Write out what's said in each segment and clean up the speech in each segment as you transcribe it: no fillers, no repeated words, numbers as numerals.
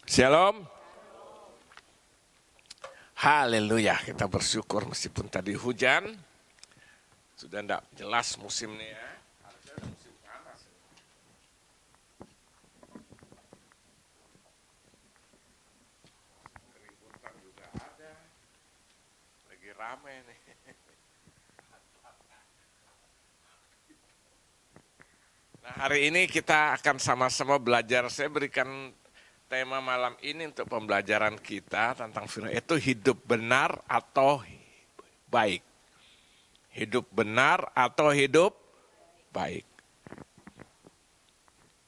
Shalom. Haleluya, kita bersyukur meskipun tadi hujan. Sudah tidak jelas musimnya ya. Harusnya musim panas. Keributan juga ada. Lagi rame nih. Nah, hari ini kita akan sama-sama belajar. Saya berikan tema malam ini untuk pembelajaran kita tentang firman itu hidup benar atau baik. Hidup benar atau hidup baik.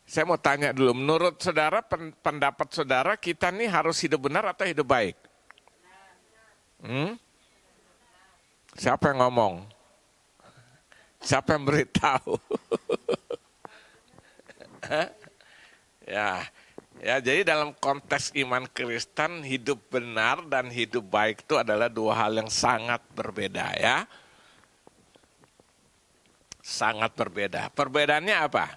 Saya mau tanya dulu, menurut saudara, pendapat saudara, kita nih harus hidup benar atau hidup baik? Siapa yang ngomong? Siapa yang beritahu? Ya, jadi dalam konteks iman Kristen, hidup benar dan hidup baik itu adalah dua hal yang sangat berbeda ya. Sangat berbeda. Perbedaannya apa?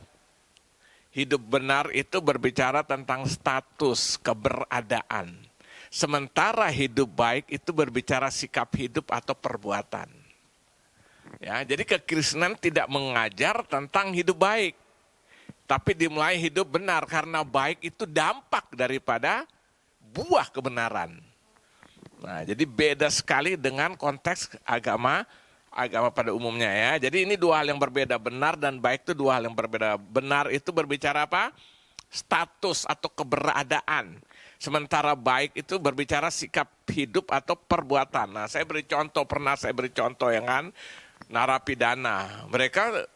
Hidup benar itu berbicara tentang status, keberadaan. Sementara hidup baik itu berbicara sikap hidup atau perbuatan. Ya, jadi kekristenan tidak mengajar tentang hidup baik. Tapi dimulai hidup benar karena baik itu dampak daripada buah kebenaran. Nah, jadi beda sekali dengan konteks agama pada umumnya ya. Jadi ini dua hal yang berbeda, benar dan baik itu dua hal yang berbeda. Benar itu berbicara apa? Status atau keberadaan. Sementara baik itu berbicara sikap hidup atau perbuatan. Nah, pernah saya beri contoh ya kan, narapidana. Mereka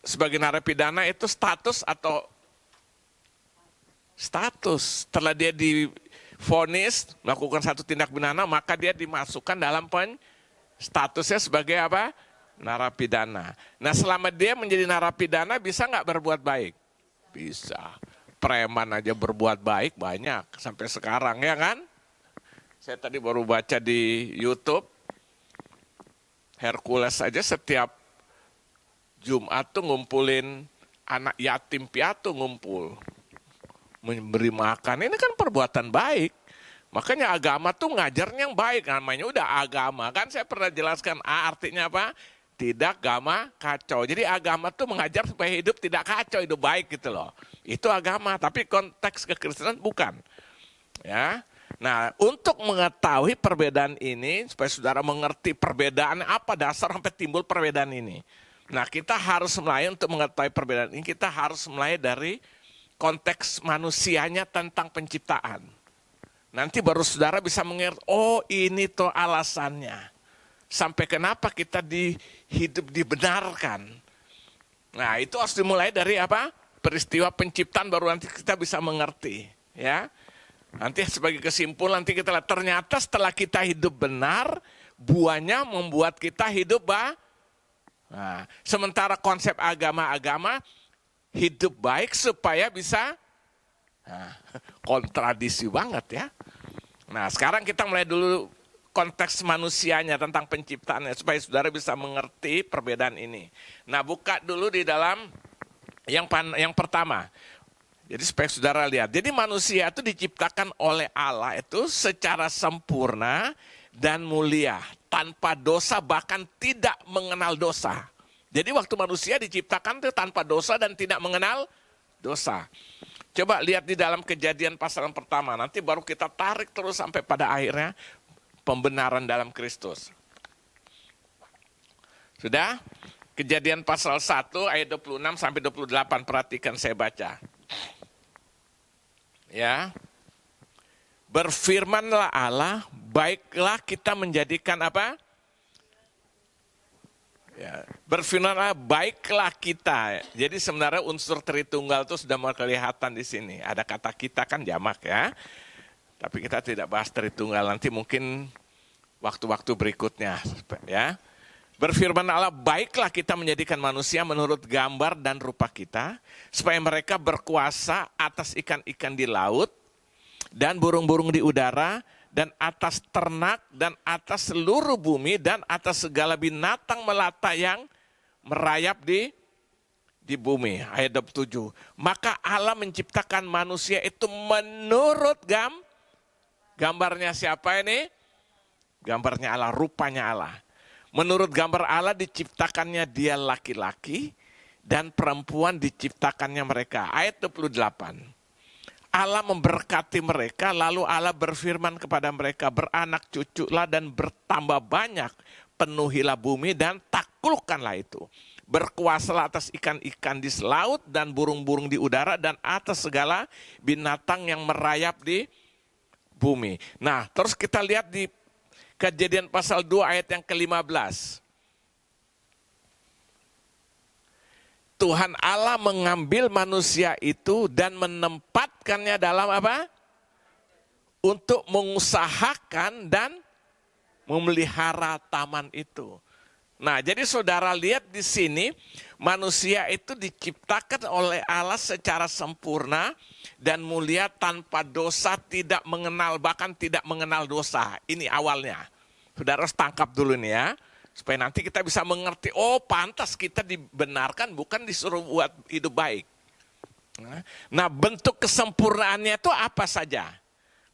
sebagai narapidana itu status atau status. Setelah dia divonis melakukan satu tindak pidana, maka dia dimasukkan dalam statusnya sebagai apa? Narapidana. Nah, selama dia menjadi narapidana bisa nggak berbuat baik? Bisa. Preman aja berbuat baik banyak sampai sekarang ya kan? Saya tadi baru baca di YouTube, Hercules aja setiap Jumat tuh ngumpulin anak yatim piatu ngumpul. Memberi makan, ini kan perbuatan baik. Makanya agama tuh ngajarnya yang baik, namanya udah agama. Kan saya pernah jelaskan, artinya apa? Tidak agama kacau. Jadi agama tuh mengajar supaya hidup tidak kacau, hidup baik gitu loh. Itu agama, tapi konteks kekristenan bukan. Ya. Nah, untuk mengetahui perbedaan ini, supaya saudara mengerti perbedaan apa dasar sampai timbul perbedaan ini. Nah, kita harus mulai untuk mengetahui perbedaan ini, kita harus mulai dari konteks manusianya tentang penciptaan. Nanti baru saudara bisa mengerti, oh ini tuh alasannya. Sampai kenapa kita hidup dibenarkan. Nah, itu harus dimulai dari apa? Peristiwa penciptaan baru nanti kita bisa mengerti. Ya. Nanti sebagai kesimpulan nanti kita lihat, ternyata setelah kita hidup benar, buahnya membuat kita hidup Nah, sementara konsep agama-agama hidup baik supaya bisa kontradisi banget ya. Nah, sekarang kita mulai dulu konteks manusianya tentang penciptaannya supaya saudara bisa mengerti perbedaan ini. Nah, buka dulu di dalam yang pertama. Jadi supaya saudara lihat. Jadi manusia itu diciptakan oleh Allah itu secara sempurna dan mulia, tanpa dosa bahkan tidak mengenal dosa. Jadi waktu manusia diciptakan itu tanpa dosa dan tidak mengenal dosa. Coba lihat di dalam Kejadian pasal yang pertama, nanti baru kita tarik terus sampai pada akhirnya pembenaran dalam Kristus. Sudah? Kejadian pasal 1 ayat 26 sampai 28, perhatikan saya baca. Ya. Berfirmanlah Allah, baiklah kita menjadikan apa? Ya, berfirmanlah baiklah kita. Jadi sebenarnya unsur Tritunggal itu sudah mulai kelihatan di sini. Ada kata kita kan jamak ya. Tapi kita tidak bahas Tritunggal, nanti mungkin waktu-waktu berikutnya ya. Berfirman Allah, baiklah kita menjadikan manusia menurut gambar dan rupa kita, supaya mereka berkuasa atas ikan-ikan di laut, dan burung-burung di udara, dan atas ternak, dan atas seluruh bumi, dan atas segala binatang melata yang merayap di di bumi. Ayat 27. Maka Allah menciptakan manusia itu menurut gambarnya siapa ini? Gambarnya Allah, rupanya Allah. Menurut gambar Allah diciptakannya dia laki-laki dan perempuan diciptakannya mereka. Ayat 28. Allah memberkati mereka, lalu Allah berfirman kepada mereka, beranak cuculah dan bertambah banyak, penuhilah bumi dan taklukkanlah itu. Berkuasalah atas ikan-ikan di laut dan burung-burung di udara dan atas segala binatang yang merayap di bumi. Nah, terus kita lihat di Kejadian pasal 2 ayat yang ke-15. Tuhan Allah mengambil manusia itu dan menempatkannya dalam apa? Untuk mengusahakan dan memelihara taman itu. Nah, jadi saudara lihat di sini, manusia itu diciptakan oleh Allah secara sempurna dan mulia tanpa dosa, tidak mengenal, bahkan tidak mengenal dosa. Ini awalnya. Saudara harus tangkap dulu nih ya, supaya nanti kita bisa mengerti, oh pantas kita dibenarkan, bukan disuruh buat hidup baik. Nah, bentuk kesempurnaannya itu apa saja?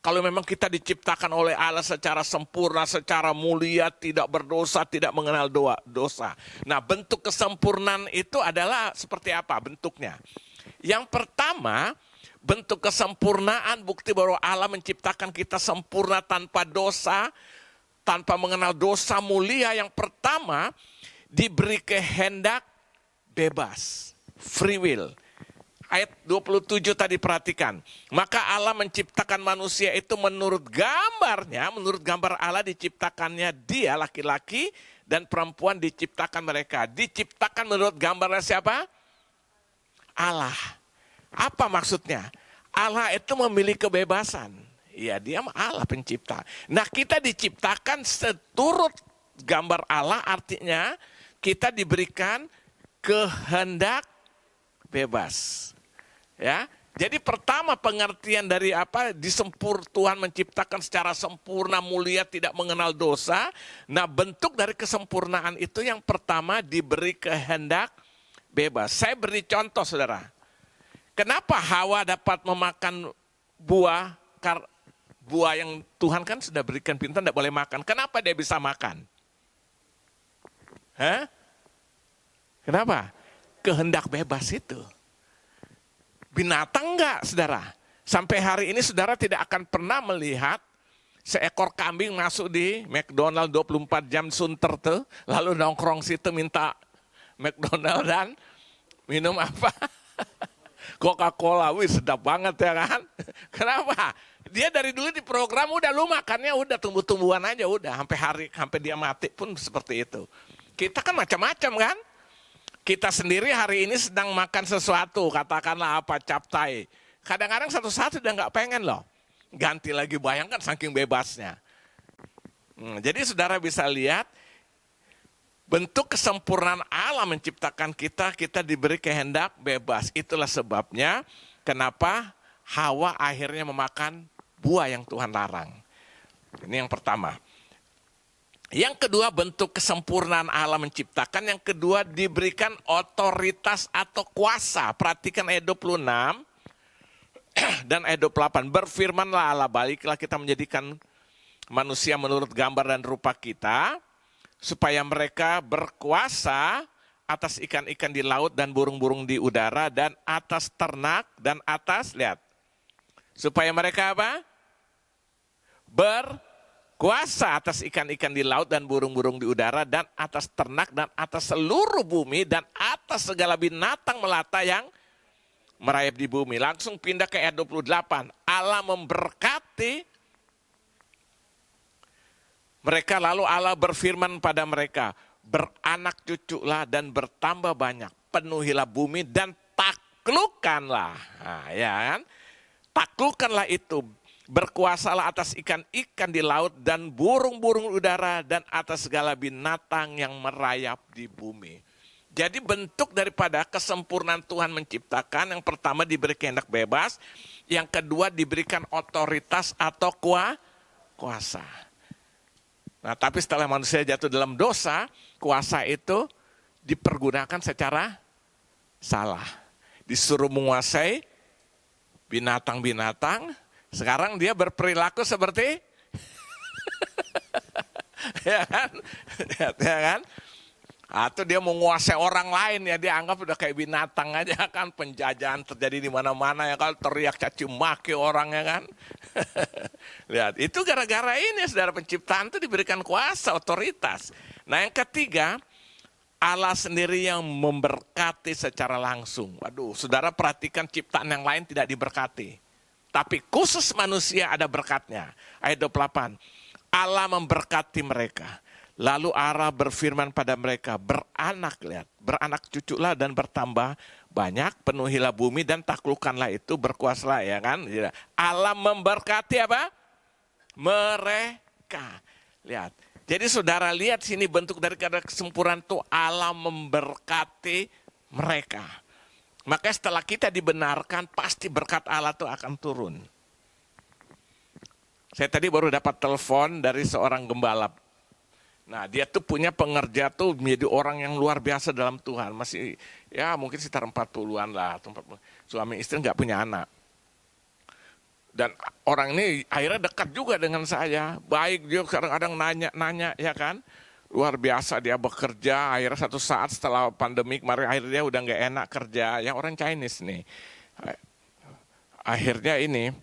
Kalau memang kita diciptakan oleh Allah secara sempurna, secara mulia, tidak berdosa, tidak mengenal dosa. Nah, bentuk kesempurnaan itu adalah seperti apa bentuknya? Yang pertama, bentuk kesempurnaan, bukti bahwa Allah menciptakan kita sempurna tanpa dosa, tanpa mengenal dosa, mulia. Yang pertama, diberi kehendak bebas, free will. Ayat 27 tadi perhatikan. Maka Allah menciptakan manusia itu menurut gambarnya, menurut gambar Allah diciptakannya dia laki-laki dan perempuan diciptakan mereka. Diciptakan menurut gambarnya siapa? Allah. Apa maksudnya? Allah itu memiliki kebebasan. Ya, dia Allah pencipta. Nah, kita diciptakan seturut gambar Allah, artinya kita diberikan kehendak bebas. Ya, jadi pertama pengertian dari apa? Tuhan menciptakan secara sempurna, mulia, tidak mengenal dosa. Nah, bentuk dari kesempurnaan itu yang pertama diberi kehendak bebas. Saya beri contoh, saudara. Kenapa Hawa dapat memakan buah yang Tuhan kan sudah berikan perintah tidak boleh makan? Kenapa dia bisa makan? Hah? Kenapa? Kehendak bebas itu. Binatang enggak, saudara? Sampai hari ini saudara tidak akan pernah melihat seekor kambing masuk di McDonald 24 jam sunter tuh, lalu nongkrong situ minta McDonald dan minum apa? Coca-Cola. Wih, sedap banget ya kan? Kenapa? Dia dari dulu di program udah lu makannya udah tumbuh-tumbuhan aja udah sampai dia mati pun seperti itu. Kita kan macam-macam kan? Kita sendiri hari ini sedang makan sesuatu, katakanlah apa, capcay. Kadang-kadang satu-satu udah nggak pengen loh. Ganti lagi, bayangkan saking bebasnya. Jadi saudara bisa lihat, bentuk kesempurnaan Allah menciptakan kita, kita diberi kehendak bebas. Itulah sebabnya kenapa Hawa akhirnya memakan buah yang Tuhan larang. Ini yang pertama. Yang kedua, bentuk kesempurnaan Allah menciptakan. Yang kedua, diberikan otoritas atau kuasa. Perhatikan ayat 26 dan ayat 28. Berfirmanlah Allah, baliklah kita menjadikan manusia menurut gambar dan rupa kita, supaya mereka berkuasa atas ikan-ikan di laut dan burung-burung di udara dan atas ternak dan atas, lihat. Supaya mereka apa? Berkuasa atas ikan-ikan di laut dan burung-burung di udara dan atas ternak dan atas seluruh bumi dan atas segala binatang melata yang merayap di bumi. Langsung pindah ke ayat 28. Allah memberkati mereka, lalu Allah berfirman pada mereka, beranak cuculah dan bertambah banyak, penuhilah bumi dan taklukkanlah. Nah, ya kan? Taklukkanlah itu. Berkuasalah atas ikan-ikan di laut dan burung-burung udara dan atas segala binatang yang merayap di bumi. Jadi bentuk daripada kesempurnaan Tuhan menciptakan, yang pertama diberi kehendak bebas, yang kedua diberikan otoritas atau kuasa. Nah, tapi setelah manusia jatuh dalam dosa, kuasa itu dipergunakan secara salah. Disuruh menguasai binatang-binatang, sekarang dia berperilaku seperti ya kan? Ya kan? Atau dia menguasai orang lain ya, dia anggap udah kayak binatang aja kan, penjajahan terjadi di mana-mana ya kan, teriak caci maki orang ya kan. Lihat, itu gara-gara ini saudara, penciptaan itu diberikan kuasa, otoritas. Nah yang ketiga, Allah sendiri yang memberkati secara langsung. Waduh, saudara perhatikan ciptaan yang lain tidak diberkati. Tapi khusus manusia ada berkatnya. Ayat 28, Allah memberkati mereka. Lalu Allah berfirman pada mereka, beranak cuculah dan bertambah banyak, penuhilah bumi dan taklukkanlah itu, berkuasalah ya kan. Allah memberkati apa? Mereka. Lihat. Jadi saudara lihat sini bentuk dari kata kesempurnaan itu, Allah memberkati mereka. Maka setelah kita dibenarkan, pasti berkat Allah itu akan turun. Saya tadi baru dapat telepon dari seorang gembala. Nah dia tuh punya pengerja tuh menjadi orang yang luar biasa dalam Tuhan. Masih ya mungkin sekitar 40-an lah. Suami istri nggak punya anak. Dan orang ini akhirnya dekat juga dengan saya. Baik, dia kadang-kadang nanya-nanya ya kan. Luar biasa dia bekerja. Akhirnya satu saat setelah pandemi kemarin, akhirnya dia udah nggak enak kerja. Yang orang Chinese nih. Akhirnya ini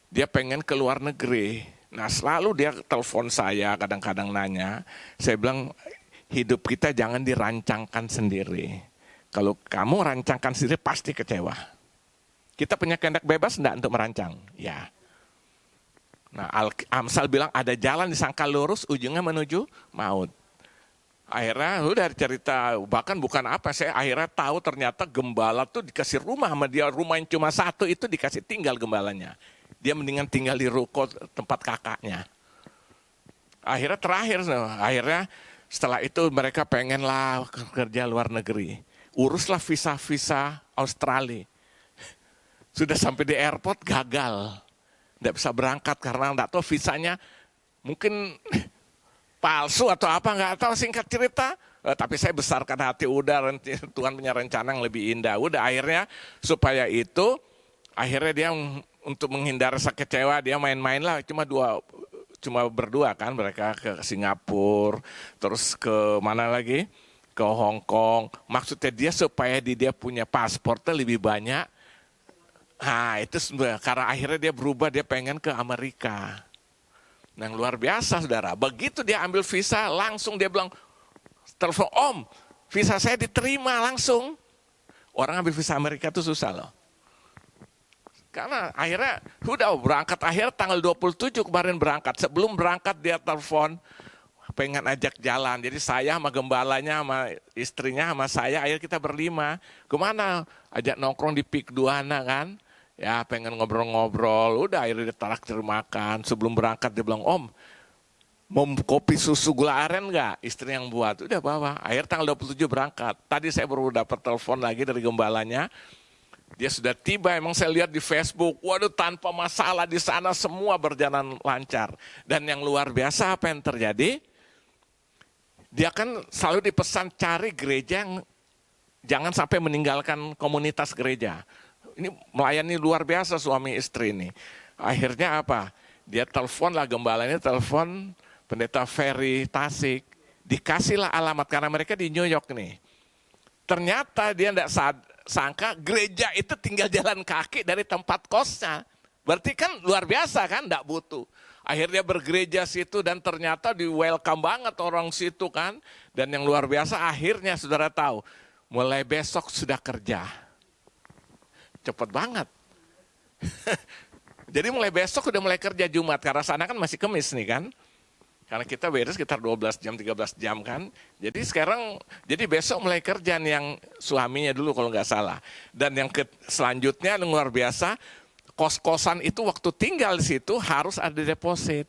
dia pengen ke luar negeri. Nah selalu dia telepon saya, kadang-kadang nanya. Saya bilang, hidup kita jangan dirancangkan sendiri. Kalau kamu rancangkan sendiri pasti kecewa. Kita punya kehendak bebas enggak untuk merancang? Ya. Nah Amsal bilang ada jalan disangka lurus, ujungnya menuju maut. Akhirnya udah cerita, bahkan bukan apa, saya akhirnya tahu ternyata gembala tuh dikasih rumah sama dia. Rumah yang cuma satu itu dikasih tinggal gembalanya. Dia mendingan tinggal di ruko tempat kakaknya. Akhirnya akhirnya setelah itu mereka pengenlah kerja luar negeri. Uruslah visa Australia. Sudah sampai di airport gagal. Tidak bisa berangkat karena tidak tahu visanya mungkin palsu atau apa, nggak tahu, singkat cerita. Tapi saya besarkan hati, udah Tuhan punya rencana yang lebih indah. Udah akhirnya supaya itu, akhirnya dia untuk menghindari sakit kecewa, dia main-main lah, cuma berdua kan, mereka ke Singapura, terus ke mana lagi, ke Hong Kong. Maksudnya dia supaya dia punya paspornya lebih banyak. Nah itu karena akhirnya dia berubah, dia pengen ke Amerika. Nah luar biasa saudara, begitu dia ambil visa langsung dia bilang, telepon om, visa saya diterima langsung. Orang ambil visa Amerika itu susah loh. Karena akhirnya udah berangkat, akhir tanggal 27 kemarin berangkat. Sebelum berangkat dia telepon, pengen ajak jalan. Jadi saya sama gembalanya, sama istrinya, sama saya, akhirnya kita berlima. Kemana? Ajak nongkrong di Pik Duana kan. Ya pengen ngobrol-ngobrol, udah akhirnya ditraktir makan. Sebelum berangkat dia bilang, om mau kopi susu gula aren nggak? Istri yang buat, udah bawa. Akhir tanggal 27 berangkat. Tadi saya baru dapat telepon lagi dari gembalanya. Dia sudah tiba, emang saya lihat di Facebook, waduh tanpa masalah di sana semua berjalan lancar. Dan yang luar biasa apa yang terjadi? Dia kan selalu dipesan cari gereja yang jangan sampai meninggalkan komunitas gereja. Ini melayani luar biasa suami istri ini. Akhirnya apa? Dia telepon lah, gembalanya telepon pendeta Ferry Tasik. Dikasihlah alamat karena mereka di New York nih. Ternyata dia tidak sangka gereja itu tinggal jalan kaki dari tempat kosnya. Berarti kan luar biasa kan, enggak butuh. Akhirnya bergereja situ dan ternyata di welcome banget orang situ kan. Dan yang luar biasa akhirnya saudara tahu, mulai besok sudah kerja. Cepet banget. Jadi mulai besok udah mulai kerja Jumat, karena sana kan masih Kemis nih kan. Karena kita beda sekitar 12 jam, 13 jam kan. Jadi sekarang, jadi besok mulai kerja nih yang suaminya dulu kalau nggak salah. Dan yang selanjutnya yang luar biasa, kos-kosan itu waktu tinggal di situ harus ada deposit.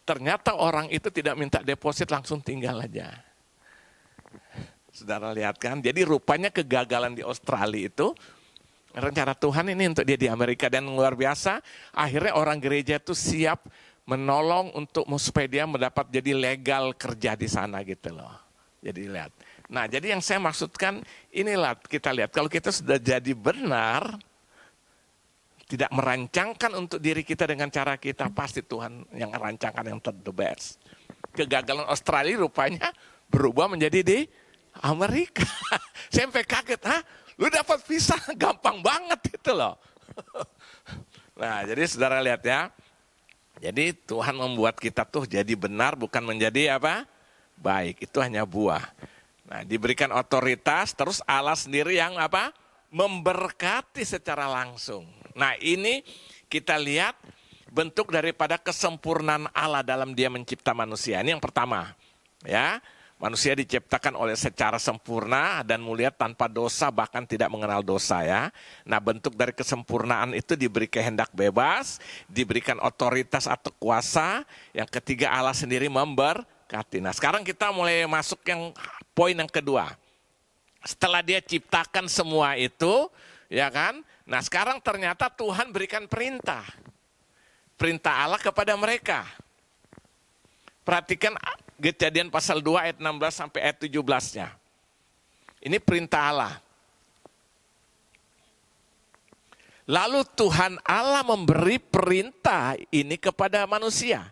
Ternyata orang itu tidak minta deposit, langsung tinggal aja. Saudara lihat kan, jadi rupanya kegagalan di Australia itu, rencana Tuhan ini untuk dia di Amerika. Dan luar biasa, akhirnya orang gereja itu siap menolong untuk supaya dia mendapat jadi legal kerja di sana gitu loh. Jadi lihat. Nah, jadi yang saya maksudkan inilah kita lihat, kalau kita sudah jadi benar, tidak merancangkan untuk diri kita dengan cara kita, pasti Tuhan yang merancangkan yang the best. Kegagalan Australia rupanya berubah menjadi di Amerika. Saya sampai kaget, lu dapat visa gampang banget itu loh. Nah, jadi saudara lihat ya. Jadi Tuhan membuat kita tuh jadi benar, bukan menjadi apa? Baik, itu hanya buah. Nah, diberikan otoritas, terus Allah sendiri yang apa? Memberkati secara langsung. Nah, ini kita lihat bentuk daripada kesempurnaan Allah dalam Dia mencipta manusia. Ini yang pertama. Ya, manusia diciptakan oleh secara sempurna dan mulia tanpa dosa, bahkan tidak mengenal dosa ya. Nah, bentuk dari kesempurnaan itu diberi kehendak bebas, diberikan otoritas atau kuasa. Yang ketiga, Allah sendiri memberkati. Nah, sekarang kita mulai masuk yang poin yang kedua. Setelah Dia ciptakan semua itu, ya kan? Nah, sekarang ternyata Tuhan berikan perintah. Perintah Allah kepada mereka. Perhatikan Kejadian pasal 2 ayat 16 sampai ayat 17-nya. Ini perintah Allah. Lalu Tuhan Allah memberi perintah ini kepada manusia.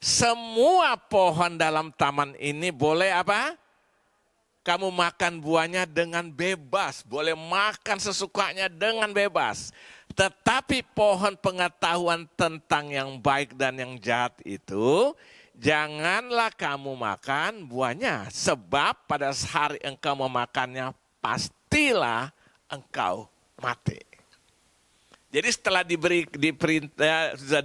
Semua pohon dalam taman ini boleh apa? Kamu makan buahnya dengan bebas. Boleh makan sesukanya dengan bebas. Tetapi pohon pengetahuan tentang yang baik dan yang jahat itu, janganlah kamu makan buahnya. Sebab pada hari engkau memakannya, pastilah engkau mati. Jadi setelah diperintah, sudah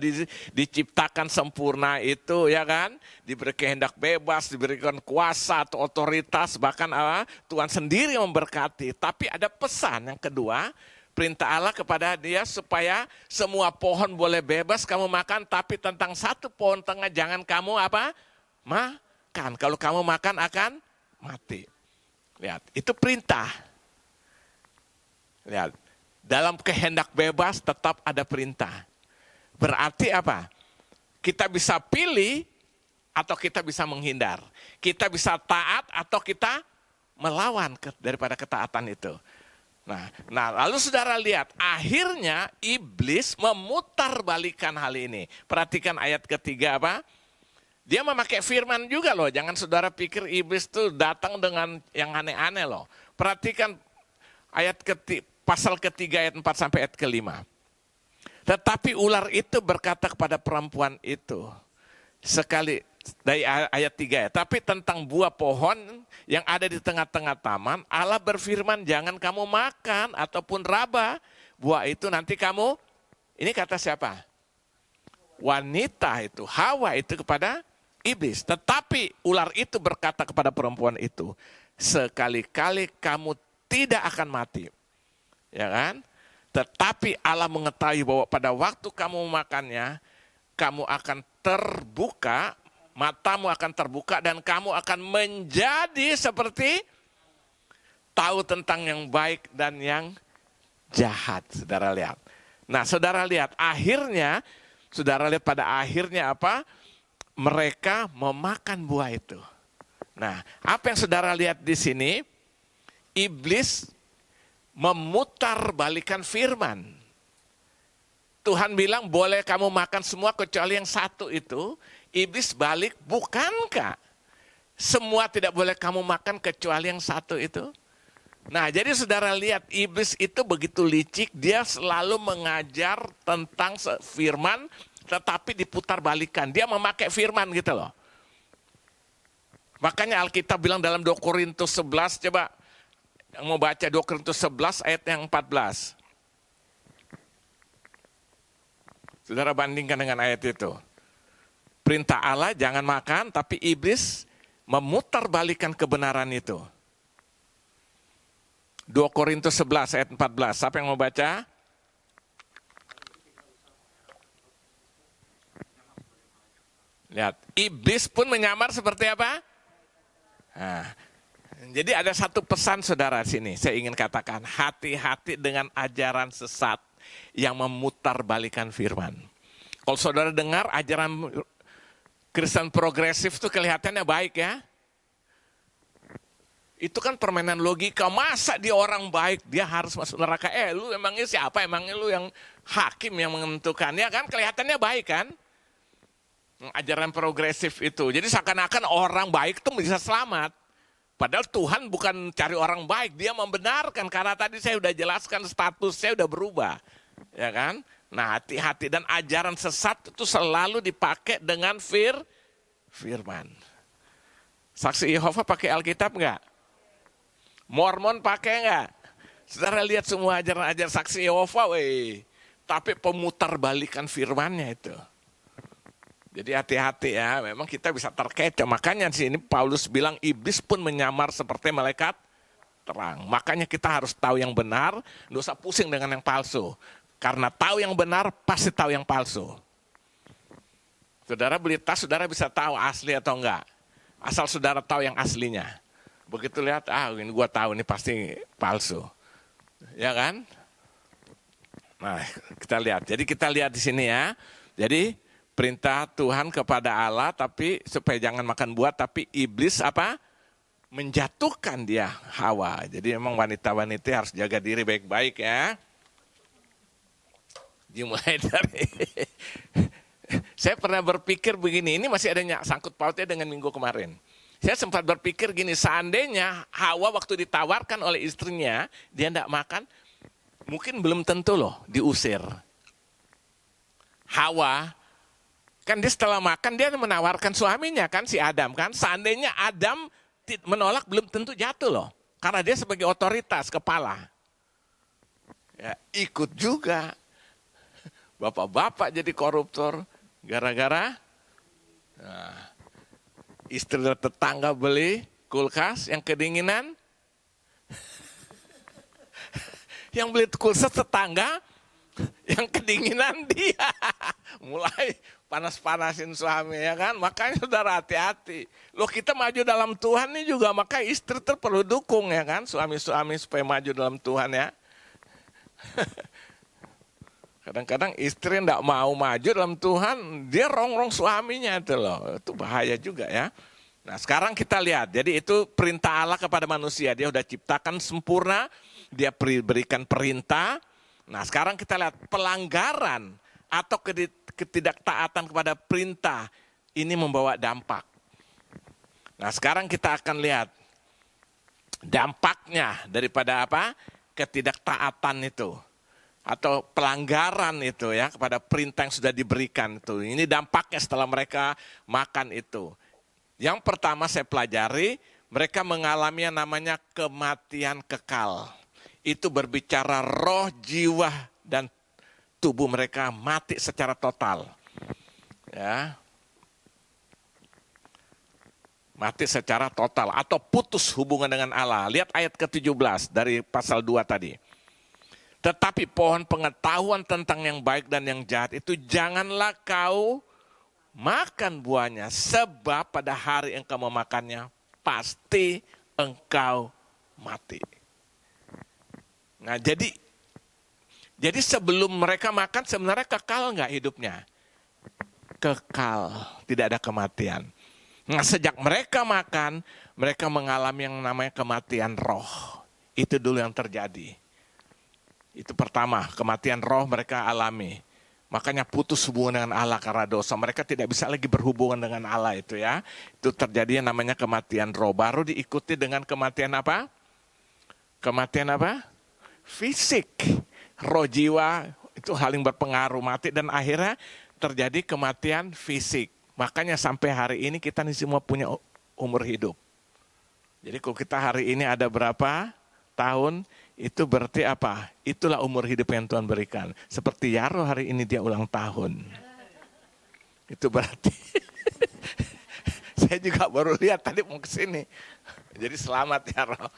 diciptakan sempurna itu ya kan, diberi kehendak bebas, diberikan kuasa atau otoritas, bahkan Tuhan sendiri memberkati. Tapi ada pesan yang kedua, perintah Allah kepada dia supaya semua pohon boleh bebas kamu makan, tapi tentang satu pohon tengah jangan kamu apa? Makan. Kalau kamu makan akan mati. Lihat, itu perintah. Lihat. Dalam kehendak bebas tetap ada perintah. Berarti apa? Kita bisa pilih atau kita bisa menghindar. Kita bisa taat atau kita melawan daripada ketaatan itu. Nah, lalu saudara lihat, akhirnya iblis memutarbalikkan hal ini. Perhatikan ayat ketiga apa? Dia memakai firman juga loh. Jangan saudara pikir iblis itu datang dengan yang aneh-aneh loh. Perhatikan ayat pasal ketiga ayat 4 sampai ayat kelima. Tetapi ular itu berkata kepada perempuan itu, sekali dari ayat 3 ya, tapi tentang buah pohon yang ada di tengah-tengah taman, Allah berfirman jangan kamu makan ataupun raba buah itu, nanti kamu, ini kata siapa? Wanita itu, Hawa itu kepada iblis. Tetapi ular itu berkata kepada perempuan itu, sekali-kali kamu tidak akan mati. Ya kan? Tetapi Allah mengetahui bahwa pada waktu kamu memakannya, kamu akan terbuka, matamu akan terbuka dan kamu akan menjadi seperti tahu tentang yang baik dan yang jahat. Saudara lihat. Nah, saudara lihat akhirnya, saudara lihat pada akhirnya apa? Mereka memakan buah itu. Nah, apa yang saudara lihat di sini? Iblis memutarbalikkan firman. Tuhan bilang boleh kamu makan semua kecuali yang satu itu. Iblis balik, bukankah semua tidak boleh kamu makan kecuali yang satu itu? Nah, jadi saudara lihat iblis itu begitu licik, dia selalu mengajar tentang firman tetapi diputarbalikkan. Dia memakai firman gitu loh. Makanya Alkitab bilang dalam 2 Korintus 11, coba yang mau baca 2 Korintus 11 ayat yang 14. Saudara bandingkan dengan ayat itu. Perintah Allah jangan makan, tapi iblis memutarbalikkan kebenaran itu. 2 Korintus 11 ayat 14. Siapa yang mau baca? Lihat, iblis pun menyamar seperti apa? Nah, jadi ada satu pesan saudara sini, saya ingin katakan, hati-hati dengan ajaran sesat yang memutarbalikkan firman. Kalau saudara dengar ajaran Kristen progresif itu kelihatannya baik ya. Itu kan permainan logika. Masa dia orang baik, dia harus masuk neraka? Lu emangnya siapa? Emangnya lu yang hakim yang menentukan? Ya kan, kelihatannya baik kan? Ajaran progresif itu. Jadi seakan-akan orang baik itu bisa selamat. Padahal Tuhan bukan cari orang baik, dia membenarkan. Karena tadi saya udah jelaskan statusnya udah berubah. Ya kan? Nah, hati-hati, dan ajaran sesat itu selalu dipakai dengan firman. Saksi Yehova pakai Alkitab enggak? Mormon pakai enggak? Saudara lihat semua ajaran-ajaran saksi Yehova, tapi pemutar balikan firmannya itu. Jadi hati-hati ya, memang kita bisa terkecoh. Makanya di sini Paulus bilang iblis pun menyamar seperti malaikat terang. Makanya kita harus tahu yang benar, nggak usah pusing dengan yang palsu. Karena tahu yang benar, pasti tahu yang palsu. Saudara beli tas, saudara bisa tahu asli atau enggak. Asal saudara tahu yang aslinya. Begitu lihat, ini gua tahu ini pasti palsu. Ya kan? Nah, kita lihat. Jadi kita lihat di sini ya. Jadi perintah Tuhan kepada Allah, tapi supaya jangan makan buah, tapi iblis apa? Menjatuhkan dia Hawa. Jadi memang wanita-wanita harus jaga diri baik-baik ya. Dimulai dari saya pernah berpikir begini, ini masih ada sangkut pautnya dengan minggu kemarin. Saya sempat berpikir gini, seandainya Hawa waktu ditawarkan oleh istrinya, dia tidak makan, mungkin belum tentu loh diusir. Hawa, kan dia setelah makan, dia menawarkan suaminya kan, si Adam kan. Seandainya Adam menolak, belum tentu jatuh loh. Karena dia sebagai otoritas, kepala. Ya, ikut juga. Bapak-bapak jadi koruptor, gara-gara istri tetangga beli kulkas yang kedinginan. Yang beli kulkas tetangga, yang kedinginan dia. Mulai panas-panasin suami ya kan. Makanya saudara hati-hati. Loh, kita maju dalam Tuhan ini juga, maka istri perlu dukung ya kan. Suami-suami supaya maju dalam Tuhan ya. Kadang-kadang istri tidak mau maju dalam Tuhan, dia rongrong suaminya itu loh. Itu bahaya juga ya. Nah sekarang kita lihat, jadi itu perintah Allah kepada manusia. Dia sudah ciptakan sempurna, dia berikan perintah. Nah sekarang kita lihat pelanggaran atau ketidaktaatan kepada perintah ini membawa dampak. Nah sekarang kita akan lihat dampaknya daripada apa? Ketidaktaatan itu. Atau pelanggaran itu ya kepada perintah yang sudah diberikan itu. Ini dampaknya setelah mereka makan itu. Yang pertama saya pelajari, mereka mengalami yang namanya kematian kekal. Itu berbicara roh, jiwa, dan tubuh mereka mati secara total. Ya. Mati secara total atau putus hubungan dengan Allah. Lihat ayat ke-17 dari pasal 2 tadi. Tetapi pohon pengetahuan tentang yang baik dan yang jahat itu janganlah kau makan buahnya. Sebab pada hari engkau memakannya pasti engkau mati. Nah jadi sebelum mereka makan sebenarnya kekal enggak hidupnya? Kekal, tidak ada kematian. Nah sejak mereka makan, mereka mengalami yang namanya kematian roh. Itu dulu yang terjadi. Itu pertama, kematian roh mereka alami. Makanya putus hubungan dengan Allah karena dosa. Mereka tidak bisa lagi berhubungan dengan Allah itu ya. Itu terjadi yang namanya kematian roh. Baru diikuti dengan kematian apa? Kematian apa? Fisik. Roh, jiwa itu hal yang berpengaruh mati. Dan akhirnya terjadi kematian fisik. Makanya sampai hari ini kita ini semua punya umur hidup. Jadi kalau kita hari ini ada berapa tahun, itu berarti apa? Itulah umur hidup yang Tuhan berikan. Seperti Yaro hari ini dia ulang tahun. Itu berarti, saya juga baru lihat tadi mau ke sini. Jadi selamat Yaro.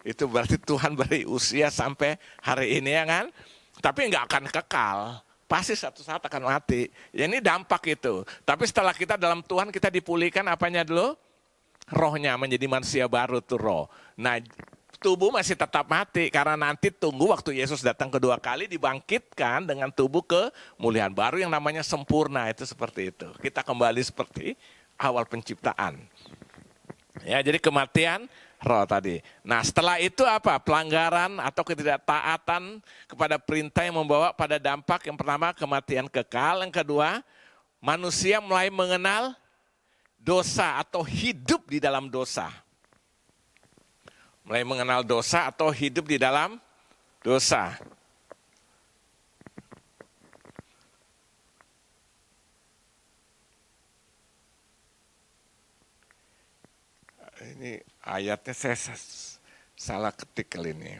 Itu berarti Tuhan beri usia sampai hari ini ya kan? Tapi nggak akan kekal. Pasti satu saat akan mati. Ya ini dampak itu. Tapi setelah kita dalam Tuhan kita dipulihkan apanya dulu? Rohnya menjadi manusia baru tuh roh. Nah tubuh masih tetap mati karena nanti tunggu waktu Yesus datang kedua kali dibangkitkan dengan tubuh kemuliaan baru yang namanya sempurna. Itu seperti itu. Kita kembali seperti awal penciptaan. Ya, jadi kematian roh tadi. Nah setelah itu apa? Pelanggaran atau ketidaktaatan kepada perintah yang membawa pada dampak yang pertama kematian kekal. Yang kedua, manusia mulai mengenal dosa atau hidup di dalam dosa. Mulai mengenal dosa atau hidup di dalam dosa. Ini ayatnya saya salah ketik kali ini.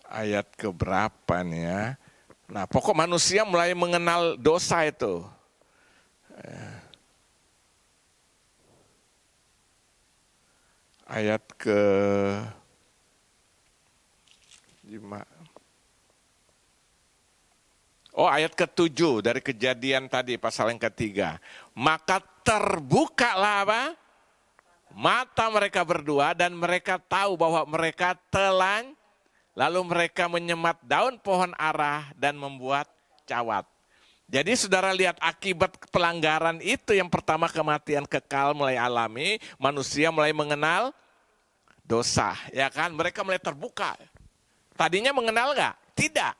Ayat keberapa nih ya? Nah, pokok manusia mulai mengenal dosa itu. Ayat ke 5. Oh, ayat ke-7 dari Kejadian tadi, pasal yang ketiga. Maka terbukalah apa? Mata mereka berdua dan mereka tahu bahwa mereka telan. Lalu mereka menyemat daun pohon ara dan membuat cawat. Jadi saudara lihat akibat pelanggaran itu yang pertama kematian kekal mulai alami. Manusia mulai mengenal dosa. Ya kan, mereka mulai terbuka. Tadinya mengenal nggak? Tidak.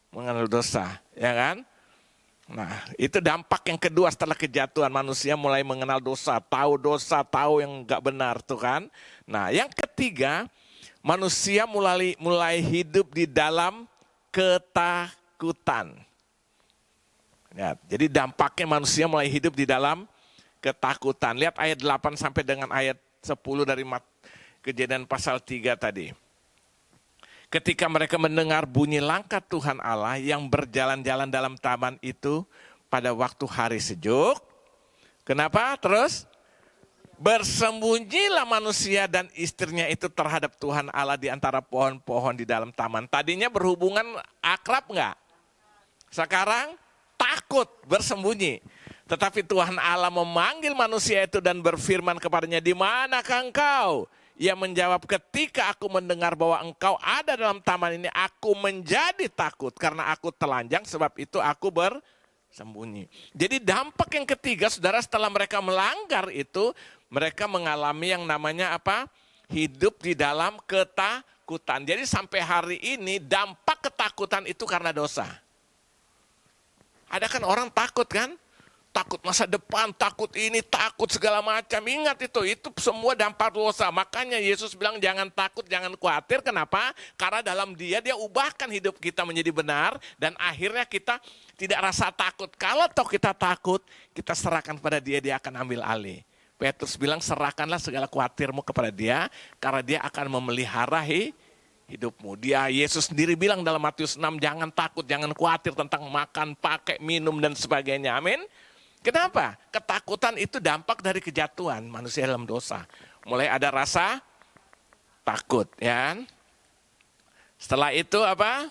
Mengenal dosa, ya kan? Nah, itu dampak yang kedua setelah kejatuhan. Manusia mulai mengenal dosa, tahu yang nggak benar tuh kan. Nah, yang ketiga, manusia mulai hidup di dalam ketakutan. Ya, jadi dampaknya manusia mulai hidup di dalam ketakutan. Lihat ayat 8 sampai dengan ayat 10 dari Kejadian pasal 3 tadi. Ketika mereka mendengar bunyi langkah Tuhan Allah yang berjalan-jalan dalam taman itu pada waktu hari sejuk. Kenapa? Terus bersembunyilah manusia dan istrinya itu terhadap Tuhan Allah di antara pohon-pohon di dalam taman. Tadinya berhubungan akrab enggak? Sekarang takut, bersembunyi. Tetapi Tuhan Allah memanggil manusia itu dan berfirman kepadanya, "Di manakah engkau?" Ia menjawab, "Ketika aku mendengar bahwa engkau ada dalam taman ini, aku menjadi takut karena aku telanjang, sebab itu aku bersembunyi." Jadi dampak yang ketiga, saudara, setelah mereka melanggar itu, mereka mengalami yang namanya apa? Hidup di dalam ketakutan. Jadi sampai hari ini dampak ketakutan itu karena dosa. Ada kan orang takut kan? Takut masa depan, takut ini, takut segala macam. Ingat itu semua dampak dosa. Makanya Yesus bilang jangan takut, jangan khawatir. Kenapa? Karena dalam dia ubahkan hidup kita menjadi benar. Dan akhirnya kita tidak rasa takut. Kalau toh kita takut, kita serahkan pada dia, dia akan ambil alih. Petrus bilang serahkanlah segala khawatirmu kepada dia. Karena dia akan memelihara hidupmu. Yesus sendiri bilang dalam Matius 6, jangan takut, jangan khawatir tentang makan, pakai, minum, dan sebagainya. Amin. Kenapa? Ketakutan itu dampak dari kejatuhan manusia dalam dosa. Mulai ada rasa takut, ya. Setelah itu apa?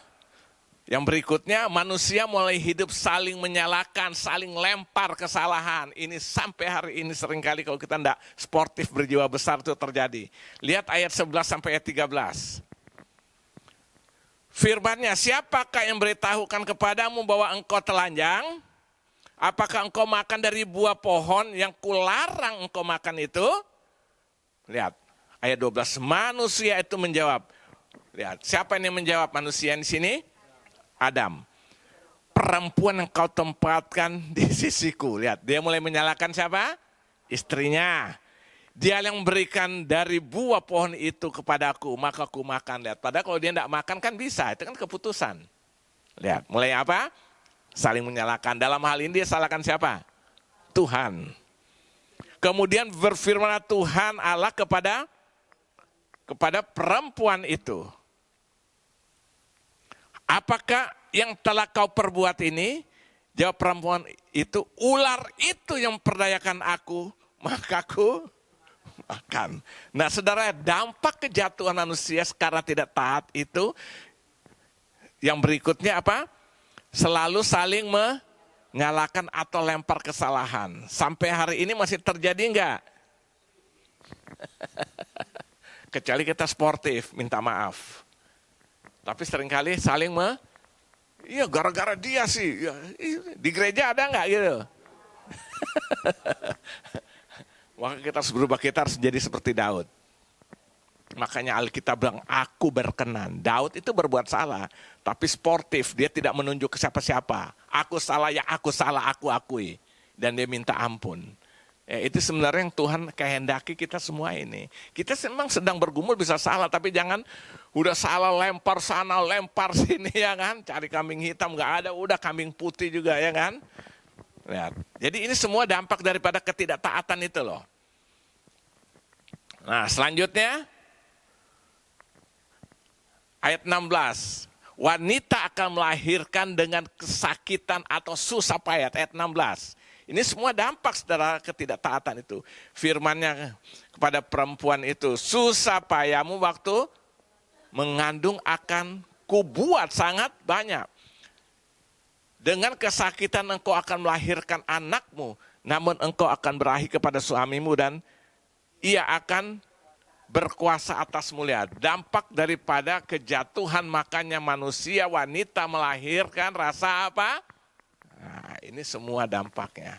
Yang berikutnya, manusia mulai hidup saling menyalahkan, saling lempar kesalahan. Ini sampai hari ini seringkali kalau kita tidak sportif berjiwa besar itu terjadi. Lihat ayat 11 sampai ayat 13. Firman-Nya, siapakah yang beritahukan kepadamu bahwa engkau telanjang? Apakah engkau makan dari buah pohon yang kularang engkau makan itu? Lihat, ayat 12. Manusia itu menjawab. Lihat, siapa yang menjawab manusia di sini? Adam. Perempuan yang kau tempatkan di sisiku. Lihat, dia mulai menyalahkan siapa? Istrinya. Dia yang memberikan dari buah pohon itu kepadaku, maka aku makan. Lihat, padahal kalau dia tidak makan kan bisa, itu kan keputusan. Lihat, mulai apa? Saling menyalahkan. Dalam hal ini dia salahkan siapa? Tuhan. Kemudian berfirmanlah Tuhan Allah kepada perempuan itu. Apakah yang telah kau perbuat ini? Jawab perempuan itu, ular itu yang memperdayakan aku, maka aku makan. Nah saudara, dampak kejatuhan manusia sekarang tidak taat itu, yang berikutnya apa? Selalu saling menyalahkan atau lempar kesalahan. Sampai hari ini masih terjadi enggak? Kecuali kita sportif, minta maaf. Tapi seringkali saling Iya, gara-gara dia sih. Ya, di gereja ada nggak gitu? Maka kita harus berubah, kita harus jadi seperti Daud. Makanya Alkitab bilang, aku berkenan. Daud itu berbuat salah, tapi sportif. Dia tidak menunjuk ke siapa-siapa. Aku salah, ya aku salah, aku akui. Dan dia minta ampun. Itu sebenarnya yang Tuhan kehendaki kita semua ini. Kita memang sedang bergumul bisa salah, tapi jangan udah salah lempar sana, lempar sini ya kan. Cari kambing hitam nggak ada, udah kambing putih juga ya kan. Lihat. Jadi ini semua dampak daripada ketidaktaatan itu loh. Nah selanjutnya, ayat 16. Wanita akan melahirkan dengan kesakitan atau susah payah. Ayat 16. Ini semua dampak saudara ketidaktaatan itu. Firman-Nya kepada perempuan itu, susah payahmu waktu mengandung akan kubuat sangat banyak. Dengan kesakitan engkau akan melahirkan anakmu, namun engkau akan berahi kepada suamimu dan ia akan berkuasa atasmu. Lihat, dampak daripada kejatuhan makanya manusia, wanita melahirkan rasa apa? Nah, ini semua dampaknya.